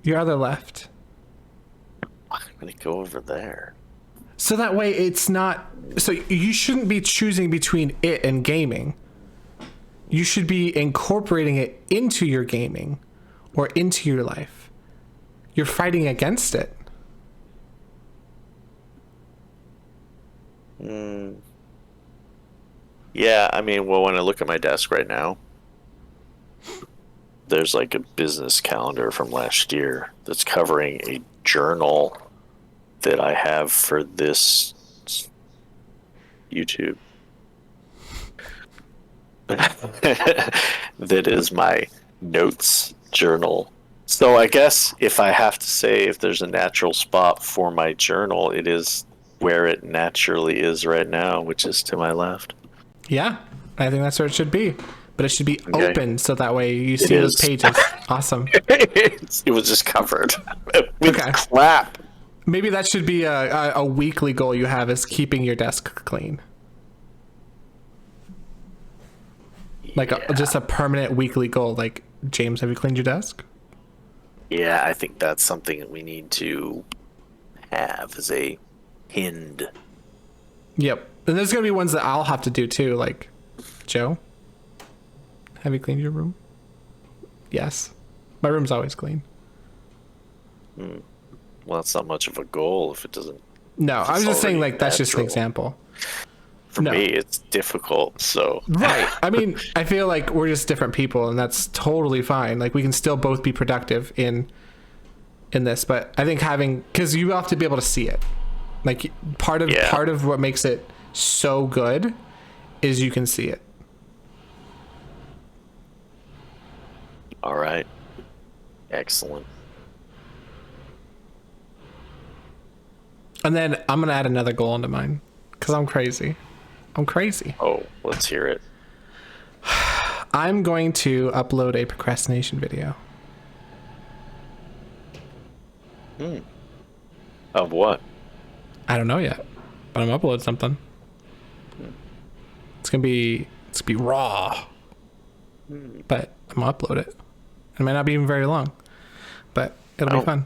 Your other left. I'm going to go over there. So that way it's not... So you shouldn't be choosing between it and gaming. You should be incorporating it into your gaming or into your life. You're fighting against it. Yeah, I mean, well, when I look at my desk right now, there's like a business calendar from last year that's covering a journal that I have for this YouTube. That is my notes journal So I guess if I have to say if there's a natural spot for my journal, it is where it naturally is right now, which is to my left. Yeah, I think that's where it should be. But it should be Okay. open so that way you It see those is. pages. Awesome. It was just covered with Okay. crap. Maybe that should be a weekly goal you have, is keeping your desk clean. Like just a permanent weekly goal. Like, James, have you cleaned your desk? Yeah, I think that's something that we need to have as a hind. Yep. And there's going to be ones that I'll have to do too. Like, Joe, have you cleaned your room? Yes. My room's always clean. Well, that's not much of a goal if it doesn't. No, I was just saying, already like, that's just an natural. example. For No. me, it's difficult. So Right. I mean, I feel like we're just different people, and that's totally fine. Like, we can still both be productive in this, but I think because you have to be able to see it. Like, part of what makes it so good is you can see it. all right, excellent. And then I'm gonna add another goal into mine because I'm crazy. I'm crazy. Oh, let's hear it. I'm going to upload a procrastination video. Of what? I don't know yet, but I'm uploading something. It's gonna be raw, but I'm gonna upload it. It might not be even very long, but it'll Oh. be fun.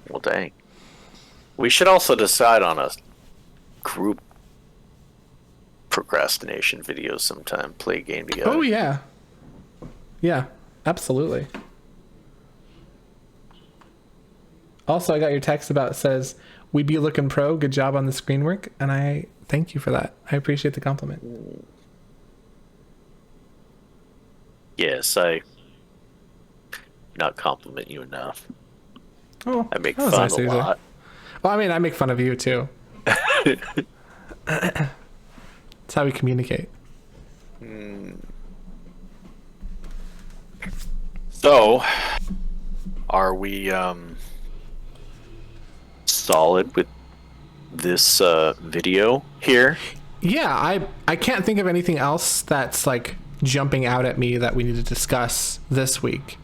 Well, dang. We should also decide on a group procrastination video sometime. Play a game together. Oh yeah, yeah, absolutely. Also, I got your text about, it says, "We be looking pro. Good job on the screen work," and I thank you for that. I appreciate the compliment. Yes, I not compliment you enough. Oh, I make that was fun nice of a you to say. lot. Well, I mean, I make fun of you too. That's how we communicate. So, are we solid with this video here? Yeah, I can't think of anything else that's like jumping out at me that we need to discuss this week.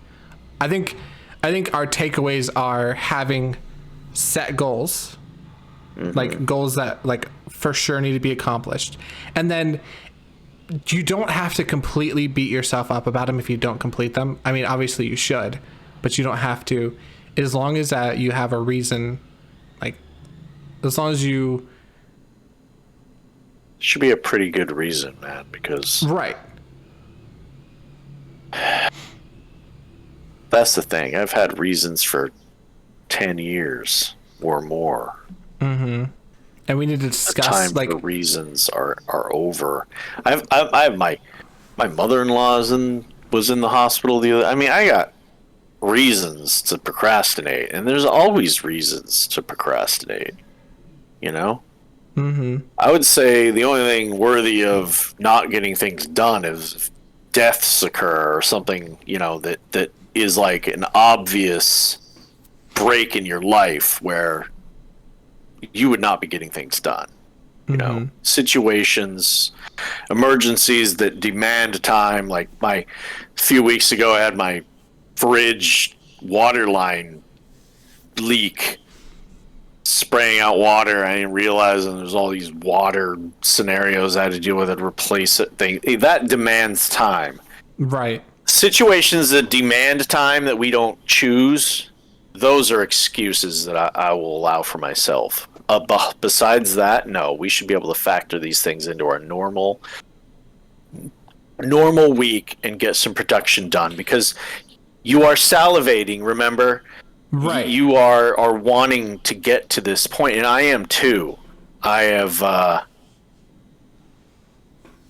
I think our takeaways are having set goals, like goals that like for sure need to be accomplished, and then you don't have to completely beat yourself up about them if you don't complete them. I mean, obviously you should, but you don't have to, as long as you have a reason. Like, as long as you Should be a pretty good reason, man, because right. that's the thing. I've had reasons for 10 years or more. And we need to The discuss time like for reasons are over. I have my mother-in-law's was in the hospital the other. I mean, I got reasons to procrastinate, and there's always reasons to procrastinate. You know. I would say the only thing worthy of not getting things done is if deaths occur or something, you know, that is like an obvious break in your life where you would not be getting things done. You know, situations, emergencies that demand time. Like a few weeks ago, I had my fridge water line leak, spraying out water. I didn't realize, and there's all these water scenarios I had to deal with, and replace it. That demands time. right. Situations that demand time that we don't choose, those are excuses that I will allow for myself. Besides that, no, we should be able to factor these things into our normal week and get some production done, because you are salivating, remember? Right. You are wanting to get to this point, and I am too. I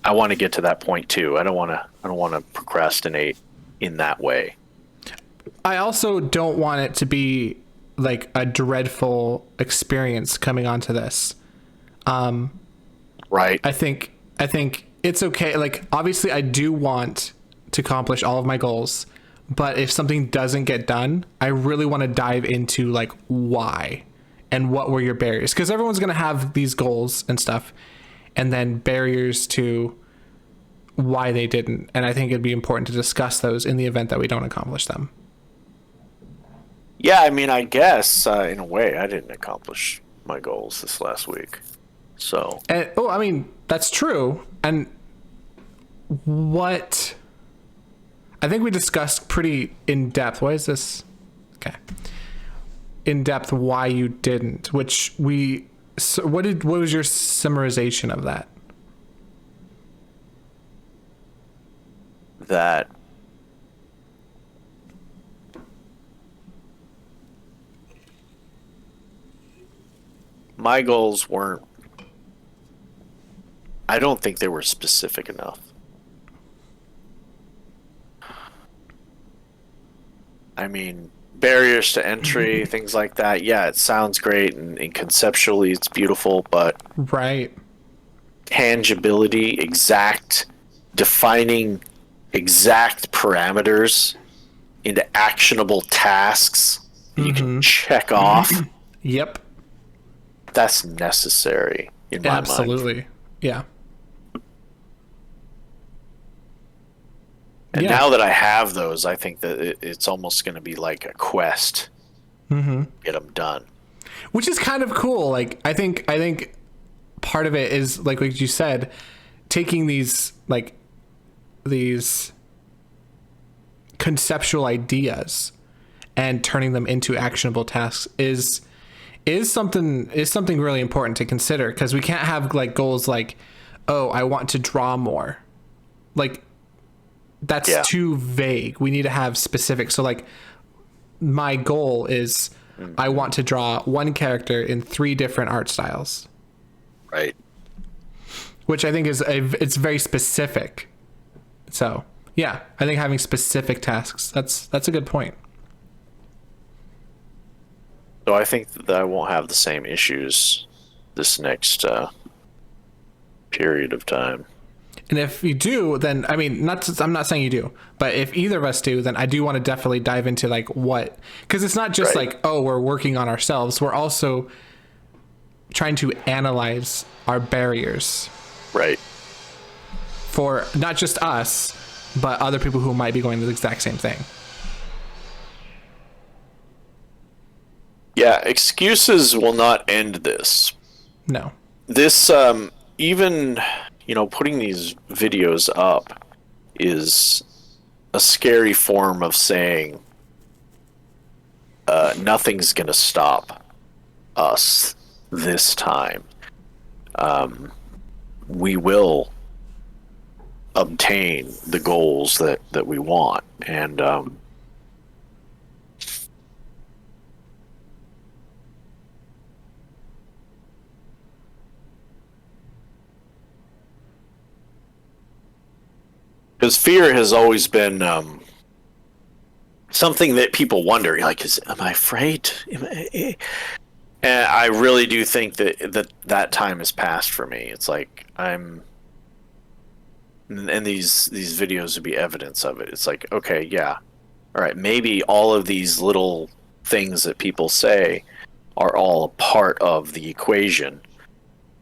want to get to that point too. I don't want to procrastinate in that way. I also don't want it to be like a dreadful experience coming onto this. Right. I think it's okay. Like, obviously I do want to accomplish all of my goals, But if something doesn't get done, I really want to dive into like why and what were your barriers, because everyone's going to have these goals and stuff, and then barriers to why they didn't. And I think it'd be important to discuss those in the event that we don't accomplish them. Yeah, I mean, I guess in a way, I didn't accomplish my goals this last week. So, And, oh, I mean, that's true. And what I think we discussed pretty in depth. Why is this? Okay. In depth why you didn't, which we, so what was your summarization of that? that my goals weren't, I don't think they were specific enough. I mean, barriers to entry, things like that. Yeah, it sounds great and conceptually it's beautiful, but Right. tangibility, defining exact parameters into actionable tasks that you can check off, Yep. that's necessary in my mind. Absolutely. Yeah. And Yeah. now that I have those, I think that it's almost going to be like a quest. Get them done. Which is kind of cool. Like I think part of it is like what you said, taking these conceptual ideas and turning them into actionable tasks is something really important to consider, because we can't have like goals like, oh, I want to draw more. Like that's too vague. We need to have specific. So like my goal is I want to draw one character in 3 different art styles. Right. Which I think it's very specific. So yeah, I think having specific tasks, that's a good point. So I think that I won't have the same issues this next period of time. And if you do, then I mean, I'm not saying you do, but if either of us do, then I do want to definitely dive into like what, because it's not just like, oh, we're working on ourselves. We're also trying to analyze our barriers. Right. For not just us, but other people who might be going the exact same thing. Yeah, excuses will not end this. No. This, even, putting these videos up is a scary form of saying nothing's going to stop us this time. We will obtain the goals that we want. And because fear has always been something that people wonder, like, am I afraid? And I really do think that time has passed for me. It's like and these videos would be evidence of it. It's like, okay, yeah, all right, maybe all of these little things that people say are all a part of the equation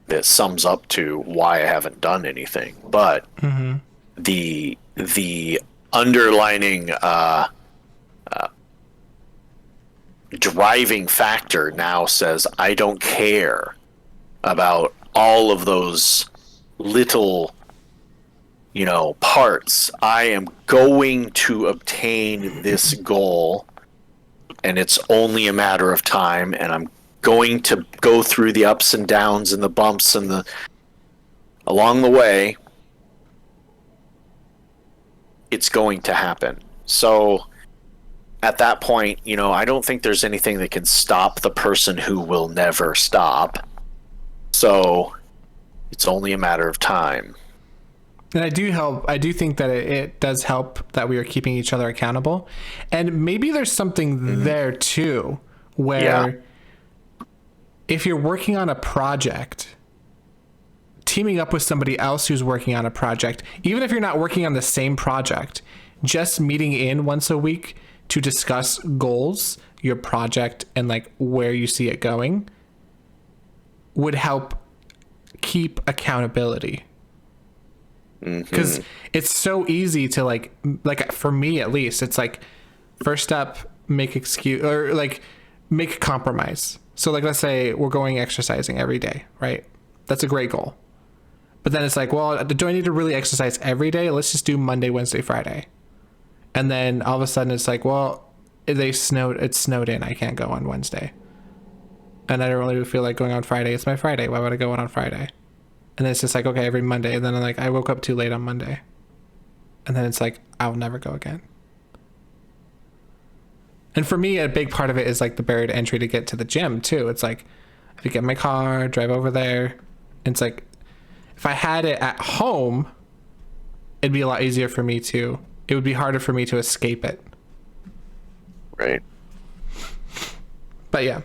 that sums up to why I haven't done anything. But the underlining driving factor now says I don't care about all of those little parts. I am going to obtain this goal, and it's only a matter of time, and I'm going to go through the ups and downs and the bumps and along the way. It's going to happen. So at that point, I don't think there's anything that can stop the person who will never stop. So it's only a matter of time. And I do think that it does help that we are keeping each other accountable. And maybe there's something there too, where if you're working on a project, teaming up with somebody else who's working on a project, even if you're not working on the same project, just meeting in once a week to discuss goals, your project, and like where you see it going would help keep accountability. Because it's so easy to like for me at least, it's like first up, make excuse or like make a compromise. So like let's say we're going exercising every day, right? That's a great goal. But then it's like, well, do I need to really exercise every day? Let's just do Monday, Wednesday, Friday. And then all of a sudden it's like, well, it's snowed in. I can't go on Wednesday. And I don't really feel like going on Friday. It's my Friday. Why would I go on Friday? And then it's just like, okay, every Monday. And then I'm like, I woke up too late on Monday. And then it's like, I'll never go again. And for me, a big part of it is like the barrier to entry to get to the gym too. It's like, I have to get in my car, drive over there. And it's like, if I had it at home, it'd be a lot easier for me to, it would be harder for me to escape it. Right. But yeah.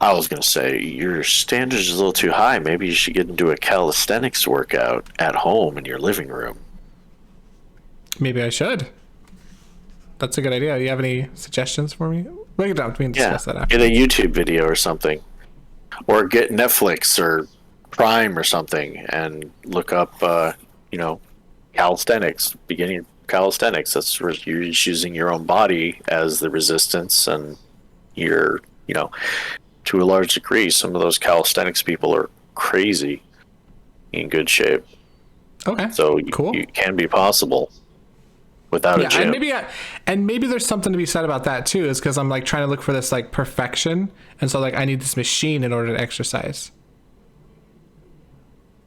I was going to say, your standards is a little too high. Maybe you should get into a calisthenics workout at home in your living room. Maybe I should. That's a good idea. Do you have any suggestions for me? We can discuss that after. Get a YouTube video or something. Or get Netflix or Prime or something and look up, calisthenics, beginning calisthenics. That's where you're using your own body as the resistance, and you're, to a large degree, some of those calisthenics people are crazy in good shape. Okay. So cool. You can be possible without a gym. And maybe there's something to be said about that too, is because I'm like trying to look for this like perfection, and so like I need this machine in order to exercise.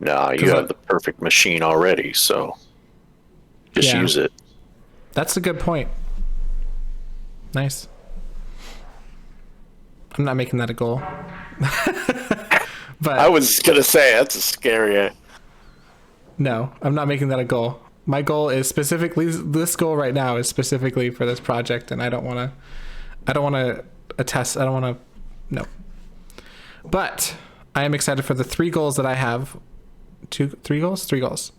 No, you have the perfect machine already, so just use it. That's a good point. Nice. I'm not making that a goal. But I was gonna say that's a scary. No, I'm not making that a goal. My goal is specifically, this goal right now is specifically for this project, and I don't want to attest. I don't want to. No. But I am excited for the 3 goals that I have. 3 goals.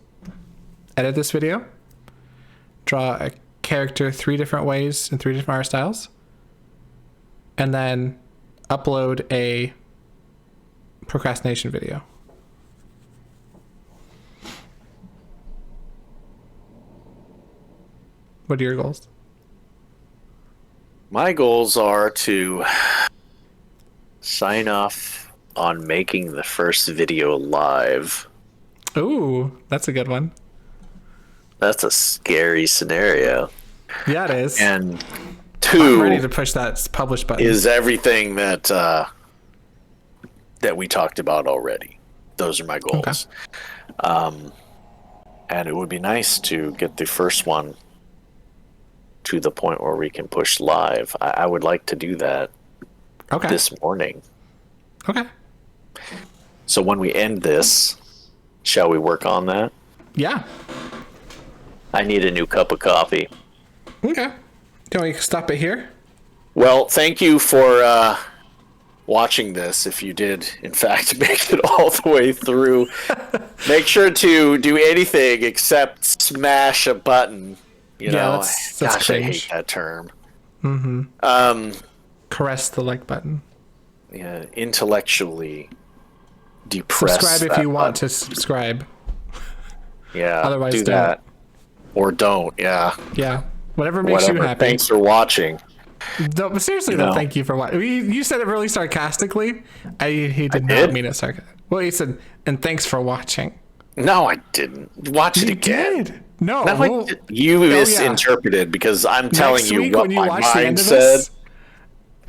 Edit this video. Draw a character 3 different ways in 3 different art styles. And then upload a procrastination video. What are your goals? My goals are to sign off on making the first video live. Ooh, that's a good one. That's a scary scenario. Yeah, it is. And 2, I'm ready to push that publish button. Is everything that we talked about already. Those are my goals. Okay. And it would be nice to get the first one to the point where we can push live. I would like to do that this morning. Okay. So when we end this, shall we work on that? Yeah. I need a new cup of coffee. Okay. Can we stop it here? Well, thank you for watching this. If you did, in fact, make it all the way through, make sure to do anything except smash a button. That's gosh, cringe. I hate that term. Mm-hmm. Caress the like button. Yeah, intellectually depress. Subscribe if you want to subscribe. Yeah, otherwise do that. Or don't, yeah. Yeah, whatever makes you happy. Thanks for watching. No, but seriously, though, thank you for watching. You said it really sarcastically. He did not mean it sarcastically. Well, he said, and thanks for watching. No, I didn't. Watch it again. Did. No, you misinterpreted because I'm telling you what my mind said.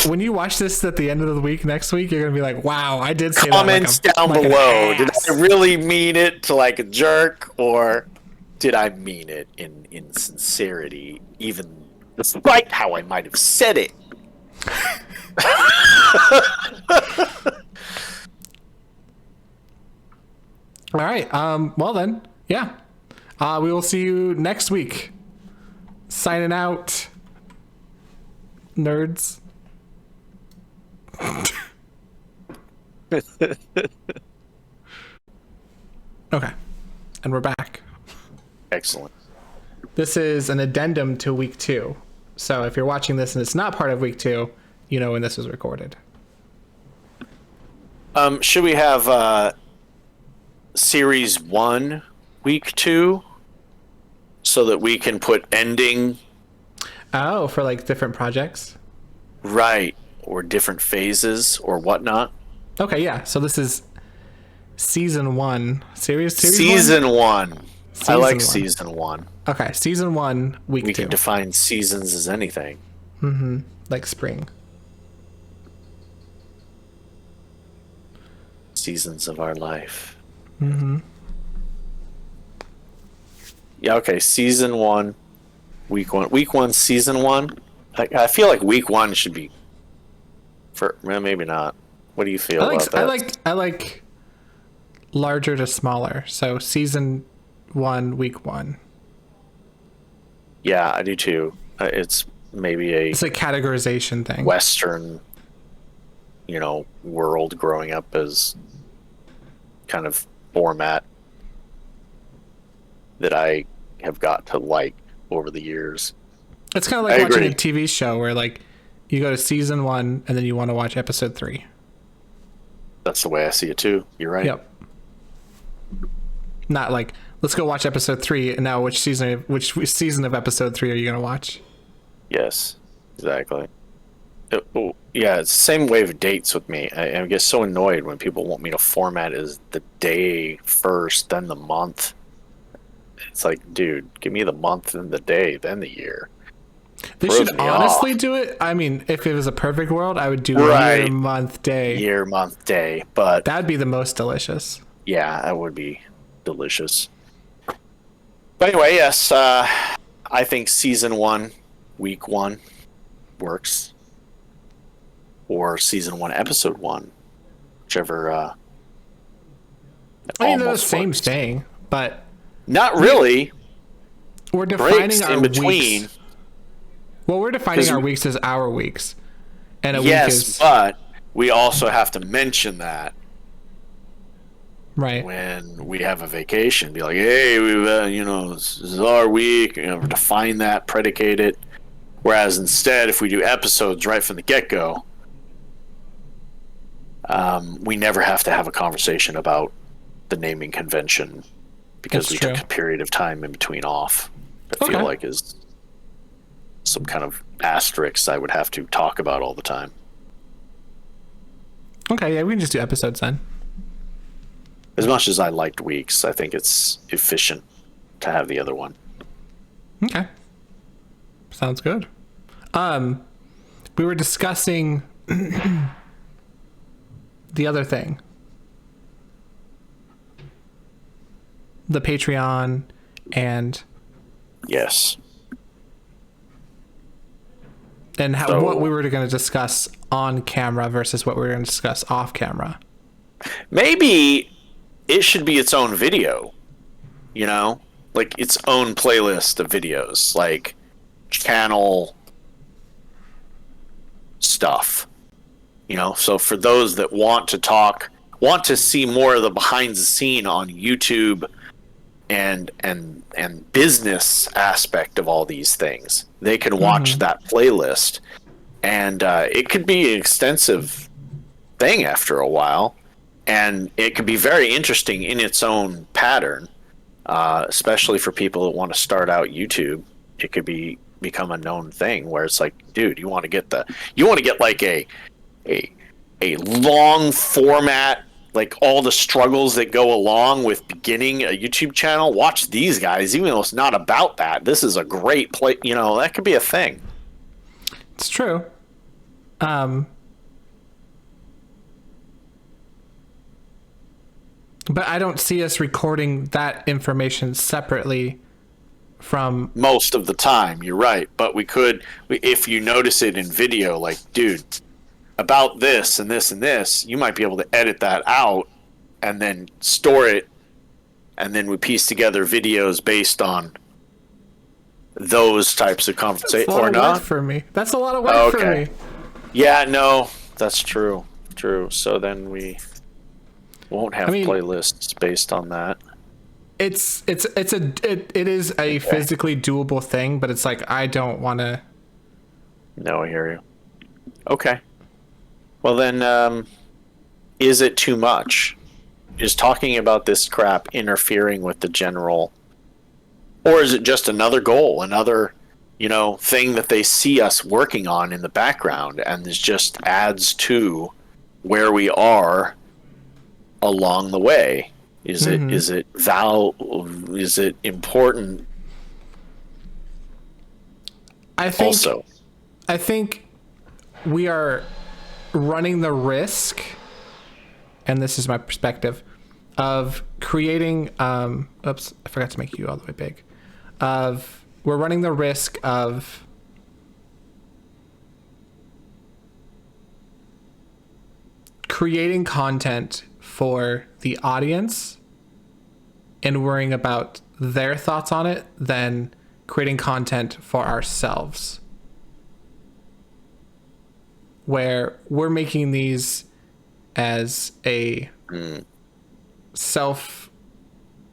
When you watch this at the end of the week next week, you're gonna be like, "Wow, I did say Comments that." Comments down below. Did I really mean it to like a jerk, or did I mean it in sincerity, even despite how I might have said it? All right. Well then, yeah. We will see you next week. Signing out, nerds. Okay. And we're back. Excellent. This is an addendum to week 2. So if you're watching this and it's not part of week 2, you know when this was recorded. Should we have series 1, week 2, so that we can put ending? Oh, for like different projects? Right, or different phases or whatnot. Okay, yeah. So this is season 1, series 2. Season 1. I like 1. season 1. Okay, season 1, week 2. We can define seasons as anything. Like spring. Seasons of our life. Yeah, okay. Season 1, week 1. Week 1, season 1. I feel like week 1 should be. Well, maybe not. What do you feel about that? I like larger to smaller. So season 1, week 1. Yeah, I do too. It's maybe It's a categorization thing. Western, world growing up as kind of format that I have got to like over the years. It's kind of like watching a TV show where like you go to season 1 and then you want to watch episode 3. That's the way I see it too. You're right. Yep. Not like, let's go watch episode 3 and now which season of episode 3 are you going to watch? Yes, exactly. Yeah, it's the same way with dates with me. I get so annoyed when people want me to format as the day first, then the month. It's like, dude, give me the month and the day, then the year. They should honestly do it. I mean, if it was a perfect world, I would do year, month, day. Year, month, day. But that'd be the most delicious. Yeah, that would be delicious. But anyway, yes, I think season 1, week 1 works. Or season 1, episode 1, whichever. I mean, they're the same thing, but not really. We're defining our in between. Weeks. Well, we're defining our weeks as our weeks, and a week is. But we also have to mention that. Right. When we have a vacation, be like, hey, we've this is our week. Define that, predicate it. Whereas instead, if we do episodes right from the get-go, we never have to have a conversation about the naming convention because we took a period of time in between off. I feel like is some kind of asterisk I would have to talk about all the time. Okay, yeah, we can just do episodes then. As much as I liked weeks, I think it's efficient to have the other one. Okay. Sounds good. We were discussing the other thing. The Patreon and yes. And what we were going to discuss on camera versus what we were going to discuss off camera. Maybe it should be its own video, like its own playlist of videos, like channel stuff, so for those that want to see more of the behind the scene on YouTube and business aspect of all these things, they can watch that playlist, and it could be an extensive thing after a while. And it could be very interesting in its own pattern, especially for people that want to start out YouTube. It could become a known thing where it's like, dude, you want to get like a long format, like all the struggles that go along with beginning a YouTube channel. Watch these guys, even though it's not about that. This is a great play. That could be a thing. It's true. But I don't see us recording that information separately from... Most of the time, you're right. But we could, if you notice it in video, like, dude, about this and this and this, you might be able to edit that out and then store it, and then we piece together videos based on those types of conversations. Or not? For me. That's a lot of work for me. Yeah, no, that's true. True. So then we... won't have playlists based on that. it is a physically doable thing, but it's like I don't want to. No, I hear you. Okay. Well then, is it too much? Is talking about this crap interfering with the general, or is it just another goal, another, thing that they see us working on in the background, and this just adds to where we are along the way? Is it important? I think Also, I think we are running the risk, and this is my perspective, of creating. Oops, I forgot to make you all the way big. We're running the risk of creating content for the audience and worrying about their thoughts on it than creating content for ourselves, where we're making these as a self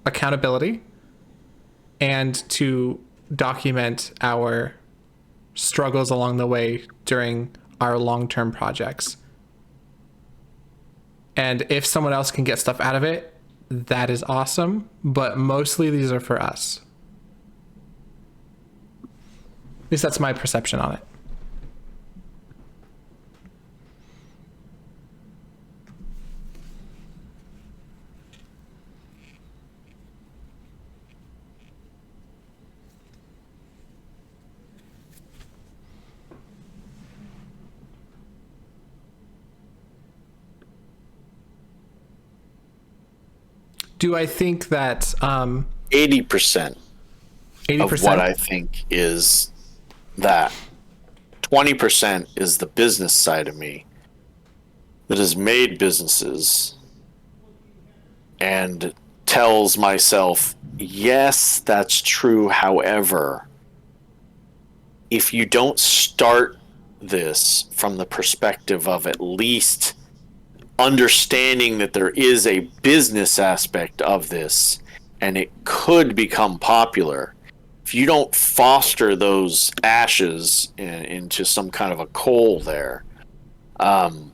accountability and to document our struggles along the way during our long-term projects. And if someone else can get stuff out of it, that is awesome, but mostly these are for us. At least that's my perception on it. Do I think that 80% of what I think is that. 20% is the business side of me that has made businesses and tells myself, yes, that's true. However, if you don't start this from the perspective of at least understanding that there is a business aspect of this and it could become popular, if you don't foster those ashes into some kind of a coal there, and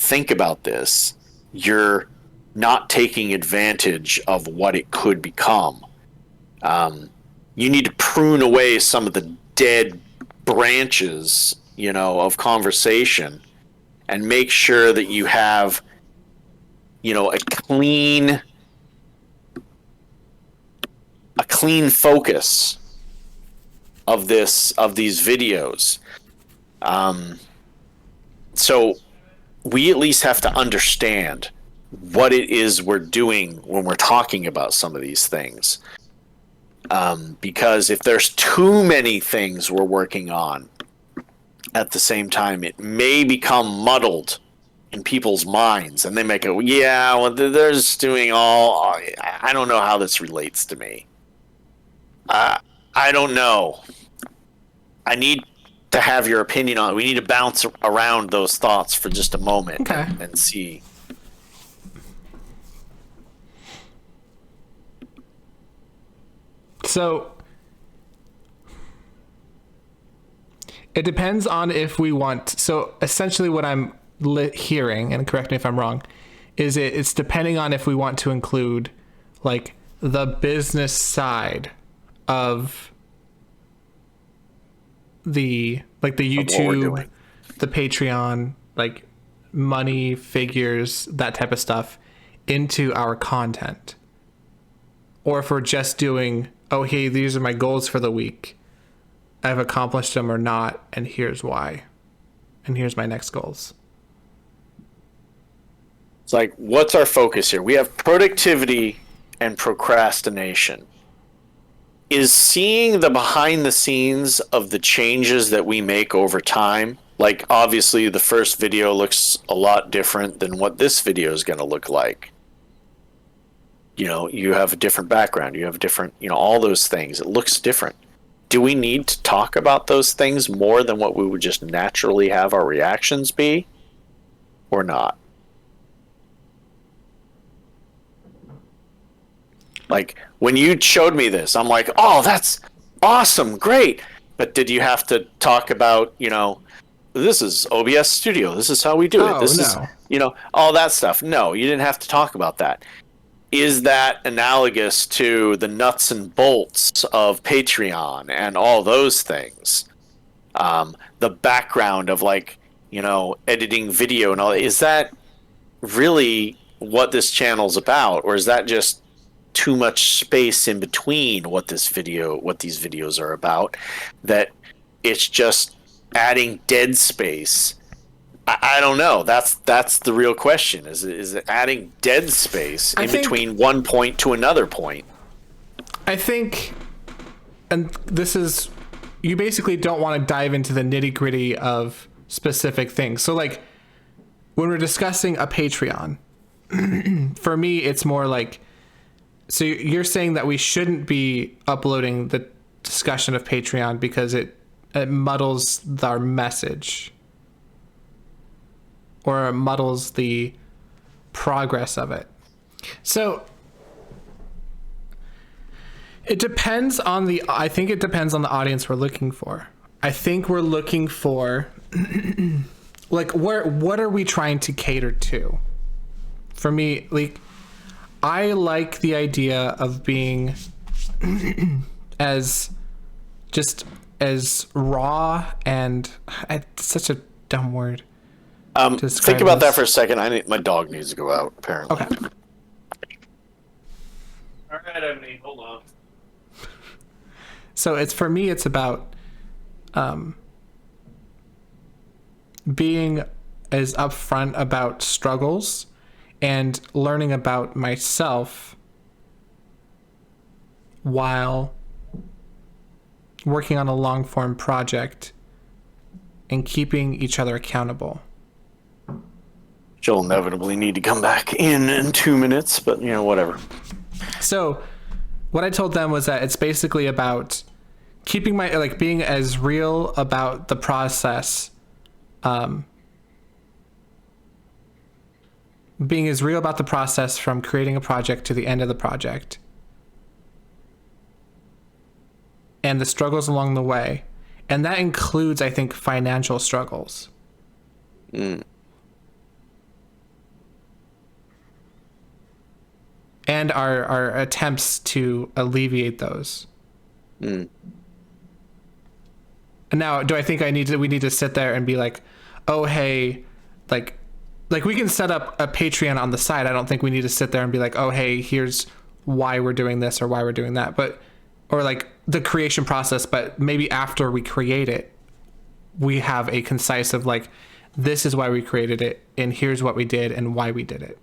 think about this, you're not taking advantage of what it could become. You need to prune away some of the dead branches, of conversation, and make sure that you have, a clean focus of these videos. So we at least have to understand what it is we're doing when we're talking about some of these things. Because if there's too many things we're working on at the same time, it may become muddled in people's minds, and they may go, yeah, well, they're just doing I don't know how this relates to me. I don't know. I need to have your opinion on it. We need to bounce around those thoughts for just a moment and see. So it depends on if we want. So essentially what I'm hearing, and correct me if I'm wrong, is it's depending on if we want to include like the business side of the YouTube, the Patreon, like money, figures, that type of stuff into our content. Or if we're just doing, oh, hey, these are my goals for the week. I've accomplished them or not, and here's why. And here's my next goals. It's like, what's our focus here? We have productivity and procrastination. Is seeing the behind the scenes of the changes that we make over time, like obviously the first video looks a lot different than what this video is going to look like. You have a different background, you have different, all those things. It looks different. Do we need to talk about those things more than what we would just naturally have our reactions be, or not? Like when you showed me this, I'm like, oh, that's awesome, great. But did you have to talk about, this is OBS Studio. This is how we do it. Oh, This is, no. all that stuff. No, you didn't have to talk about that. Is that analogous to the nuts and bolts of Patreon and all those things? The background of editing video and all. Is that really what this channel's about, or is that just too much space in between what these videos are about, that it's just adding dead space? I don't know. That's the real question. Is it adding dead space in between one point to another point? I think, and this is, you basically don't want to dive into the nitty gritty of specific things. So like when we're discussing a Patreon, for me, it's more like, so you're saying that we shouldn't be uploading the discussion of Patreon because it muddles our message, or it muddles the progress of it. So I think it depends on the audience we're looking for. I think we're looking for like, what are we trying to cater to? For me, like, I like the idea of being as raw and, it's such a dumb word. Think about that for a second. My dog needs to go out, apparently. Okay. All right, Ebony, hold on. So for me, it's about being as upfront about struggles and learning about myself while working on a long form project and keeping each other accountable. She'll inevitably need to come back in 2 minutes, but whatever. So what I told them was that it's basically about keeping being as real about the process, being as real about the process from creating a project to the end of the project, and the struggles along the way. And that includes, I think, financial struggles. And our attempts to alleviate those. Now, do I think we need to sit there and be like, oh, hey, like we can set up a Patreon on the side. I don't think we need to sit there and be like, oh, hey, here's why we're doing this or why we're doing that. Or like the creation process, but maybe after we create it, we have a concise of like, this is why we created it, and here's what we did and why we did it.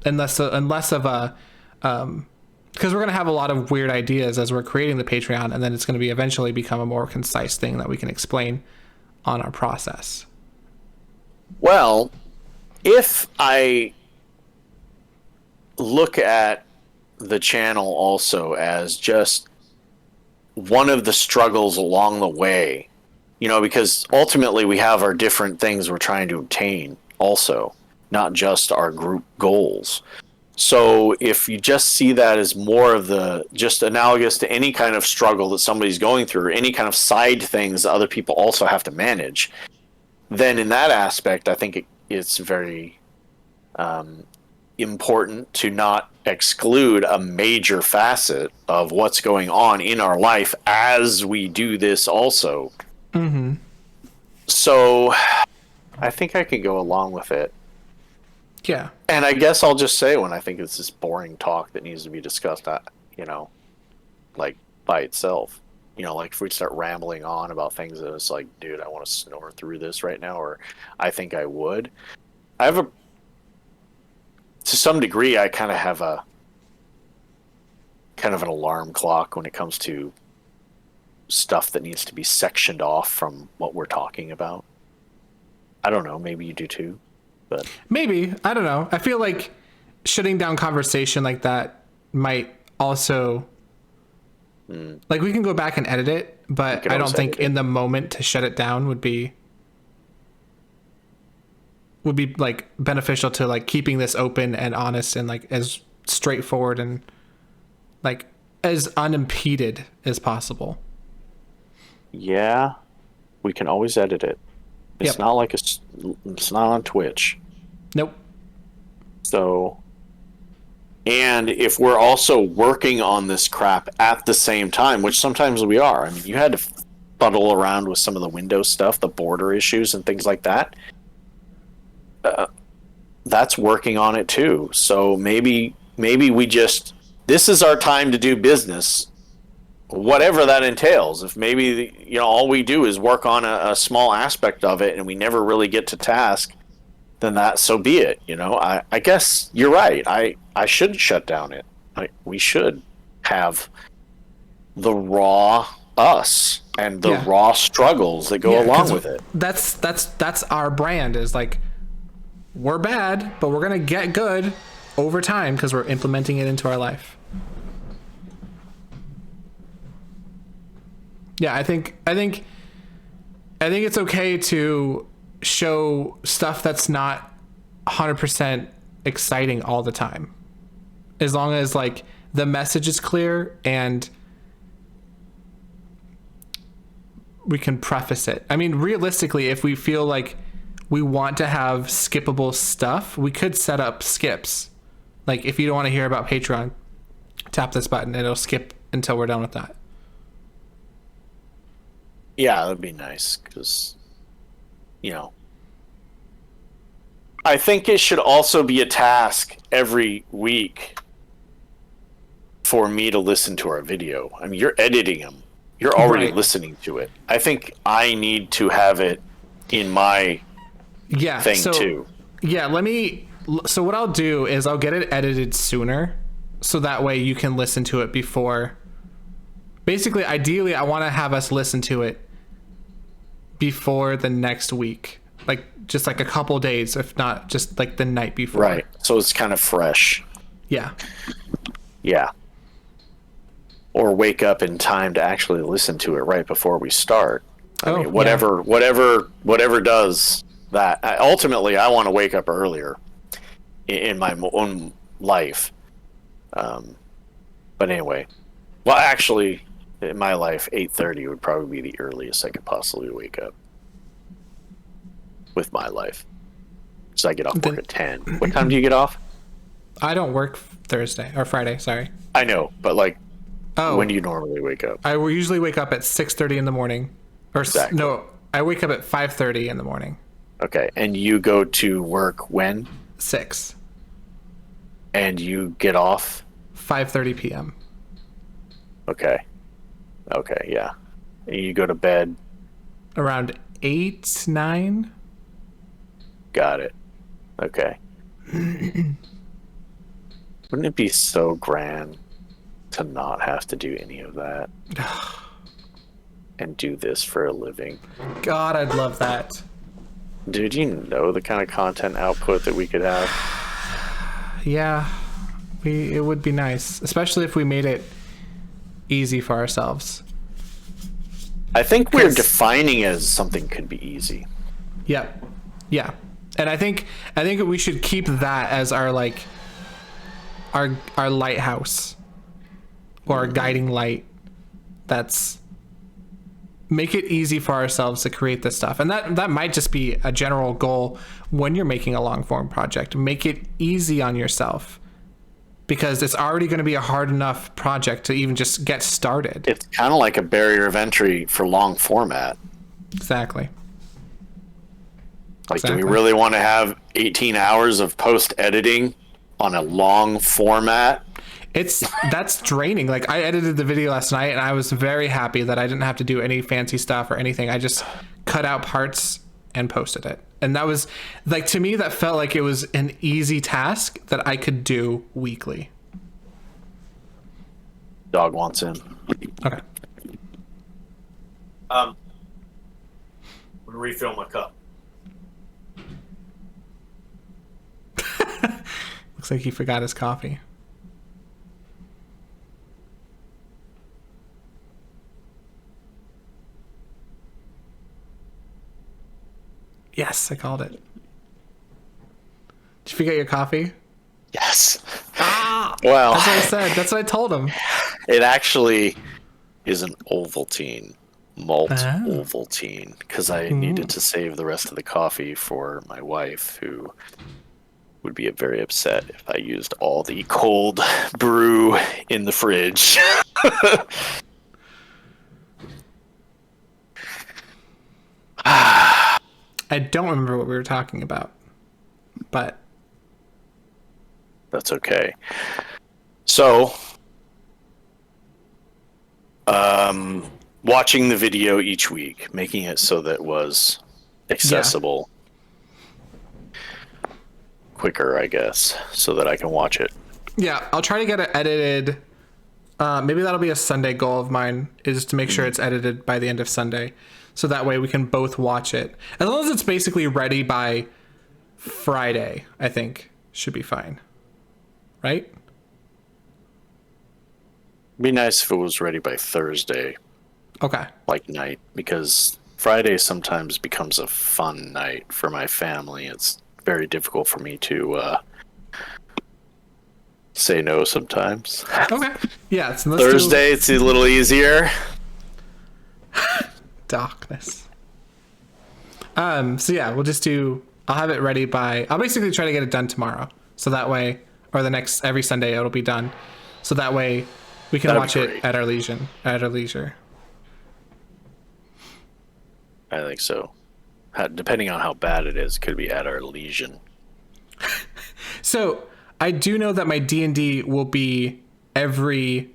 And less of a, because we're going to have a lot of weird ideas as we're creating the Patreon, and then it's going to be eventually become a more concise thing that we can explain on our process. Well, if I look at the channel also as just one of the struggles along the way, because ultimately we have our different things we're trying to obtain also, not just our group goals. So if you just see that as more of just analogous to any kind of struggle that somebody's going through, or any kind of side things that other people also have to manage, then in that aspect, I think it's very important to not exclude a major facet of what's going on in our life as we do this also. Mm-hmm. So I think I could go along with it. Yeah. And I guess I'll just say when I think it's this boring talk that needs to be discussed, like by itself. Like if we start rambling on about things that it's like, dude, I want to snore through this right now, or I think I would. To some degree, I kind of have an alarm clock when it comes to stuff that needs to be sectioned off from what we're talking about. I don't know, maybe you do too. But maybe, I don't know. I feel like shutting down conversation like that might also, like, we can go back and edit it, but I don't think in the moment to shut it down would be like beneficial to like keeping this open and honest and like as straightforward and like as unimpeded as possible. Yeah, we can always edit it. It's Yep. not like it's not on Twitch. Nope. So, and if we're also working on this crap at the same time, which sometimes we are. I mean, you had to fuddle around with some of the Windows stuff, the border issues and things like that. That's working on it too. So maybe we just, this is our time to do business, whatever that entails. If maybe all we do is work on a small aspect of it and we never really get to task, then that so be it. I guess you're right. I should shut down it. We should have the raw us and the raw struggles that go along with it. That's our brand, is like, we're bad, but we're gonna get good over time because we're implementing it into our life. Yeah, I think it's okay to show stuff that's not 100% exciting all the time, as long as like the message is clear and we can preface it. I mean, realistically, if we feel like we want to have skippable stuff, we could set up skips. Like, if you don't want to hear about Patreon, tap this button and it'll skip until we're done with that. Yeah, that'd be nice because, I think it should also be a task every week for me to listen to our video. I mean, you're editing them. You're already listening to it. I think I need to have it in my thing too. Yeah, so what I'll do is I'll get it edited sooner, so that way you can listen to it before. Basically, ideally, I want to have us listen to it before the next week, like just like a couple days, if not just like the night before. Right. So it's kind of fresh. Yeah. Yeah. Or wake up in time to actually listen to it right before we start. I mean, whatever does that. Ultimately, I want to wake up earlier in my own life. But anyway, well, actually, in my life, 8:30 would probably be the earliest I could possibly wake up with my life. So I get off work at 10. What time do you get off? I don't work Thursday or Friday. Sorry. I know, but like, when do you normally wake up? I will usually wake up at 6:30 in the morning. Exactly. No, I wake up at 5:30 in the morning. Okay, and you go to work when? 6. And you get off? 5:30 p.m. Okay, yeah. And you go to bed? Around 8, 9. Got it. Okay. Wouldn't it be so grand to not have to do any of that and do this for a living? God, I'd love that. Dude, you know the kind of content output that we could have? Yeah, it would be nice, especially if we made it easy for ourselves. I think we're defining it as something could be easy. Yep. Yeah. And I think we should keep that as our like our lighthouse or our guiding light. That's make it easy for ourselves to create this stuff. And that might just be a general goal when you're making a long form project. Make it easy on yourself, because it's already going to be a hard enough project to even just get started. It's kind of like a barrier of entry for long format. Exactly. Like, do we really want to have 18 hours of post editing on a long format? That's draining. Like, I edited the video last night and I was very happy that I didn't have to do any fancy stuff or anything. I just cut out parts and posted it. And that was like, to me, that felt like it was an easy task that I could do weekly. Dog wants in. Okay. I'm gonna refill my cup. Looks like he forgot his coffee. Yes, I called it. Did you forget your coffee? Yes. Ah! Well, That's what I said. That's what I told him. it actually is an Ovaltine, malt Oh. Ovaltine, because I needed to save the rest of the coffee for my wife, who would be very upset if I used all the cold brew in the fridge. I don't remember what we were talking about, but That's okay. So, watching the video each week, making it so that it was accessible quicker, I guess, so that I can watch it. yeah, I'll try to get it edited. Maybe that'll be a Sunday goal of mine, is to make sure it's edited by the end of Sunday, so that way we can both watch it. As long as it's basically ready by Friday, I think should be fine. Right? It'd be nice if it was ready by Thursday, Okay. like night, because Friday sometimes becomes a fun night for my family. It's very difficult for me to say no sometimes. Okay. Yeah. So Thursday, it's a little easier. Darkness. So yeah, we'll just do. I'll have it ready by. I'll basically try to get it done tomorrow, so that way, or the next every Sunday it'll be done, so that way we can That'd watch be it great. at our leisure. At our leisure. I think so. Depending on how bad it is, could be at our lesion. So I do know that my D&D will be every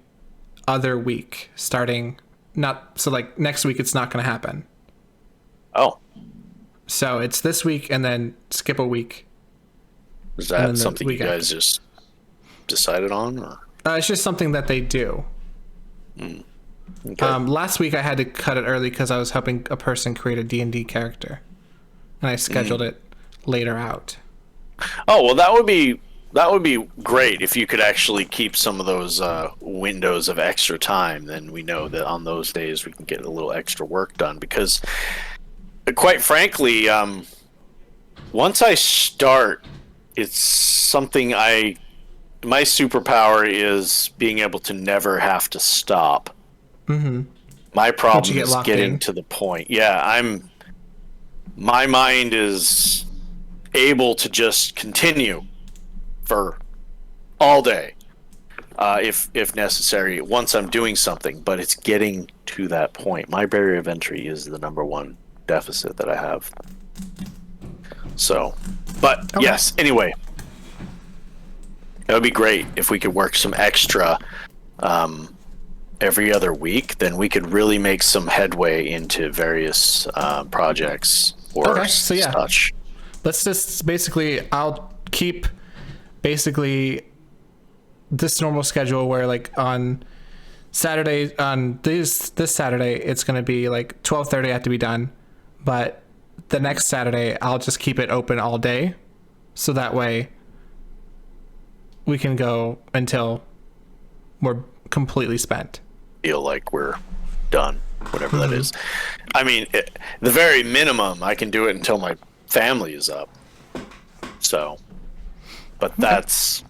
other week, starting not so like next week. It's not going to happen. Oh, So it's this week and then skip a week. is And then that the something you week guys just decided on? Or? It's just something that they do. Okay. Last week I had to cut it early because I was helping a person create a D&D character, and I scheduled it later out. Oh, well, that would be great if you could actually keep some of those windows of extra time. Then we know that on those days we can get a little extra work done. Because, quite frankly, once I start, it's something my superpower is being able to never have to stop. Mm-hmm. My problem get is locked getting in. to the point. Yeah, my mind is able to just continue for all day, if necessary, once I'm doing something. But it's getting to that point. My barrier of entry is the number one deficit that I have. So, but Okay. yes. Anyway, it would be great if we could work some extra every other week. Then we could really make some headway into various projects or Okay, so yeah. such. Let's just basically, I'll keep basically this normal schedule where like on Saturday, on this Saturday, it's going to be like 12:30 I have to be done. But the next Saturday, I'll just keep it open all day. So that way we can go until we're completely spent. Feel like we're done, whatever that is. I mean, the very minimum, I can do it until my family is up. So, but that's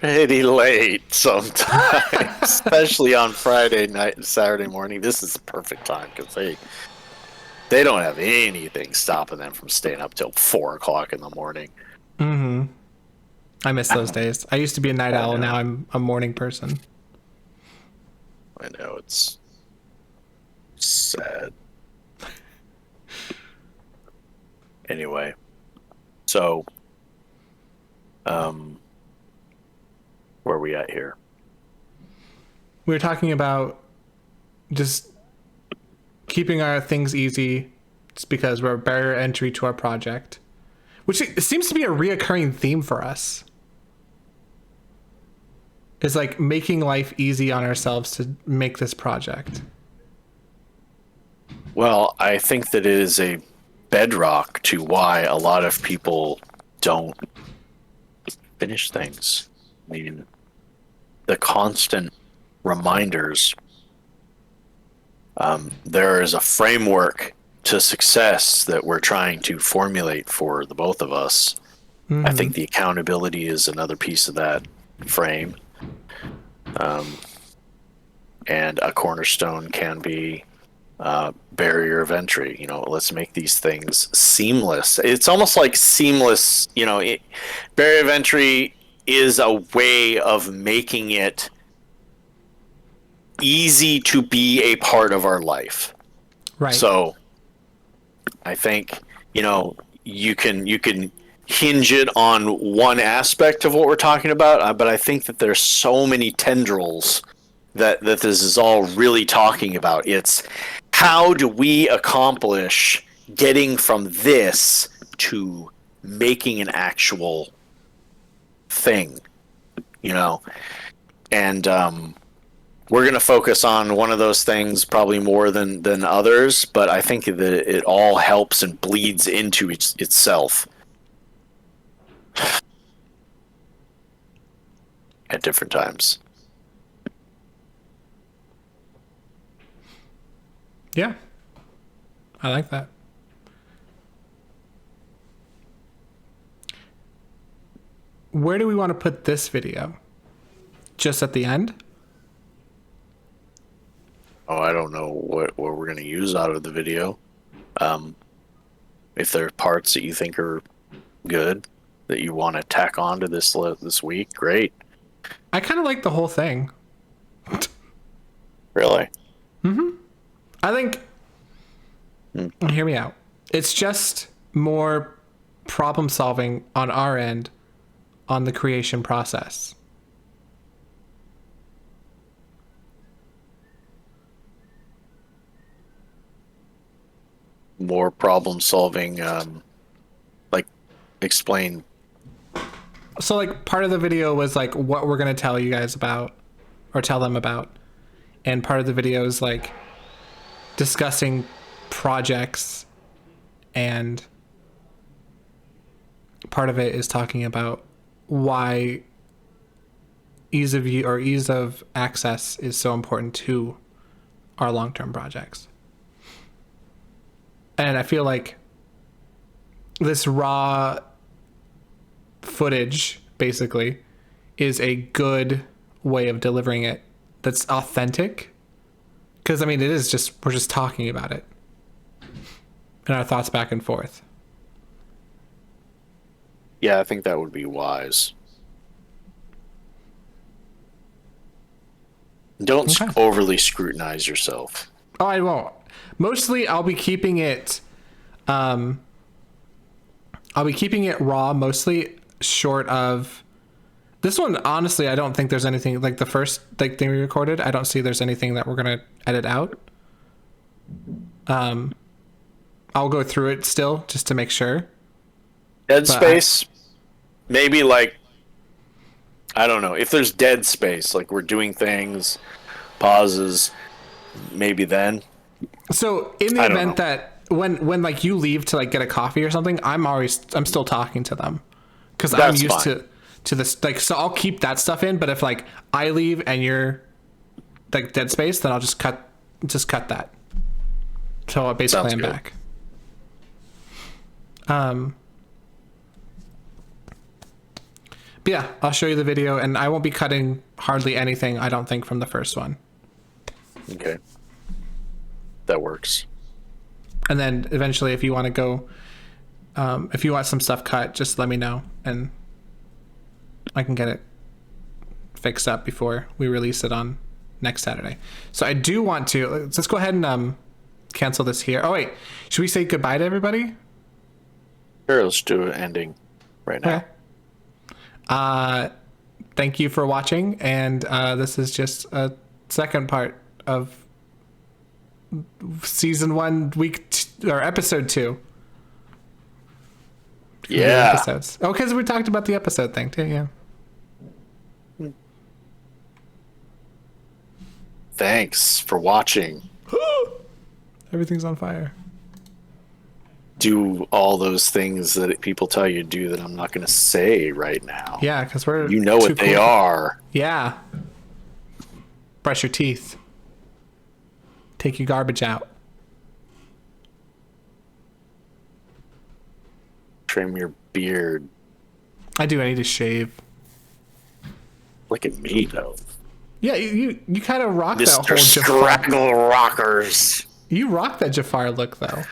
pretty late sometimes, especially on Friday night and Saturday morning. This is the perfect time because they don't have anything stopping them from staying up till 4 o'clock in the morning. I miss those days. I used to be a night owl. Now I'm a morning person. I know, it's sad. Anyway, so where are we at here? We were talking about just keeping our things easy just because we're a barrier entry to our project, which it seems to be a reoccurring theme for us. Is like making life easy on ourselves to make this project. Well, I think that it is a bedrock to why a lot of people don't finish things. I mean, the constant reminders. There is a framework to success that we're trying to formulate for the both of us. I think the accountability is another piece of that. frame. And a cornerstone can be barrier of entry. Let's make these things seamless. It's almost like seamless. Barrier of entry is a way of making it easy to be a part of our life. Right. So I think you can hinge it on one aspect of what we're talking about, but I think that there's so many tendrils that this is all really talking about. It's how do we accomplish getting from this to making an actual thing, and we're going to focus on one of those things probably more than others, but I think that it all helps and bleeds into itself at different times. Yeah, I like that. Where do we want to put this video? Just at the end? Oh, I don't know what we're going to use out of the video. If there are parts that you think are good that you want to tack on to this week, great. I kind of like the whole thing. Really? I think, hear me out. It's just more problem solving on our end on the creation process. More problem solving, like explain. So like part of the video was like what we're going to tell you guys about or tell them about. And part of the video is like discussing projects, and part of it is talking about why ease of access is so important to our long-term projects. And I feel like this raw footage basically is a good way of delivering it that's authentic, because I mean we're just talking about it and our thoughts back and forth. Yeah, I think that would be wise. Don't overly scrutinize yourself. Oh, I won't. Mostly I'll be keeping it raw, mostly, short of this one. Honestly, I don't think there's anything like the first thing we recorded. I don't see there's anything that we're gonna edit out. I'll go through it still just to make sure. Dead space, maybe like, I don't know, if there's dead space, like we're doing things, pauses, maybe then. So in the event that when like you leave to like get a coffee or something, I'm still talking to them because I'm used to this. Like, so I'll keep that stuff in. But if like I leave and you're like dead space, then I'll just cut that. So basically I'm back. But yeah, I'll show you the video, and I won't be cutting hardly anything, I don't think, from the first one. Okay. That works. And then eventually, if you want to go, if you want some stuff cut, just let me know, and I can get it fixed up before we release it on next Saturday. So I do want to, let's go ahead and cancel this here. Oh wait, should we say goodbye to everybody? Sure, let's do an ending right now. Okay. Thank you for watching, and this is just a second part of season 1, or episode 2. Yeah. Episodes. Oh, because we talked about the episode thing too. Yeah. Thanks for watching. Everything's on fire. Do all those things that people tell you to do that I'm not going to say right now. Yeah, because we're what they are. Yeah. Brush your teeth. Take your garbage out. Trim your beard. I do. I need to shave. Look at me though. Yeah, you kind of rock that whole Mr. Jafar. Scraggle Rockers. You rock that Jafar look though.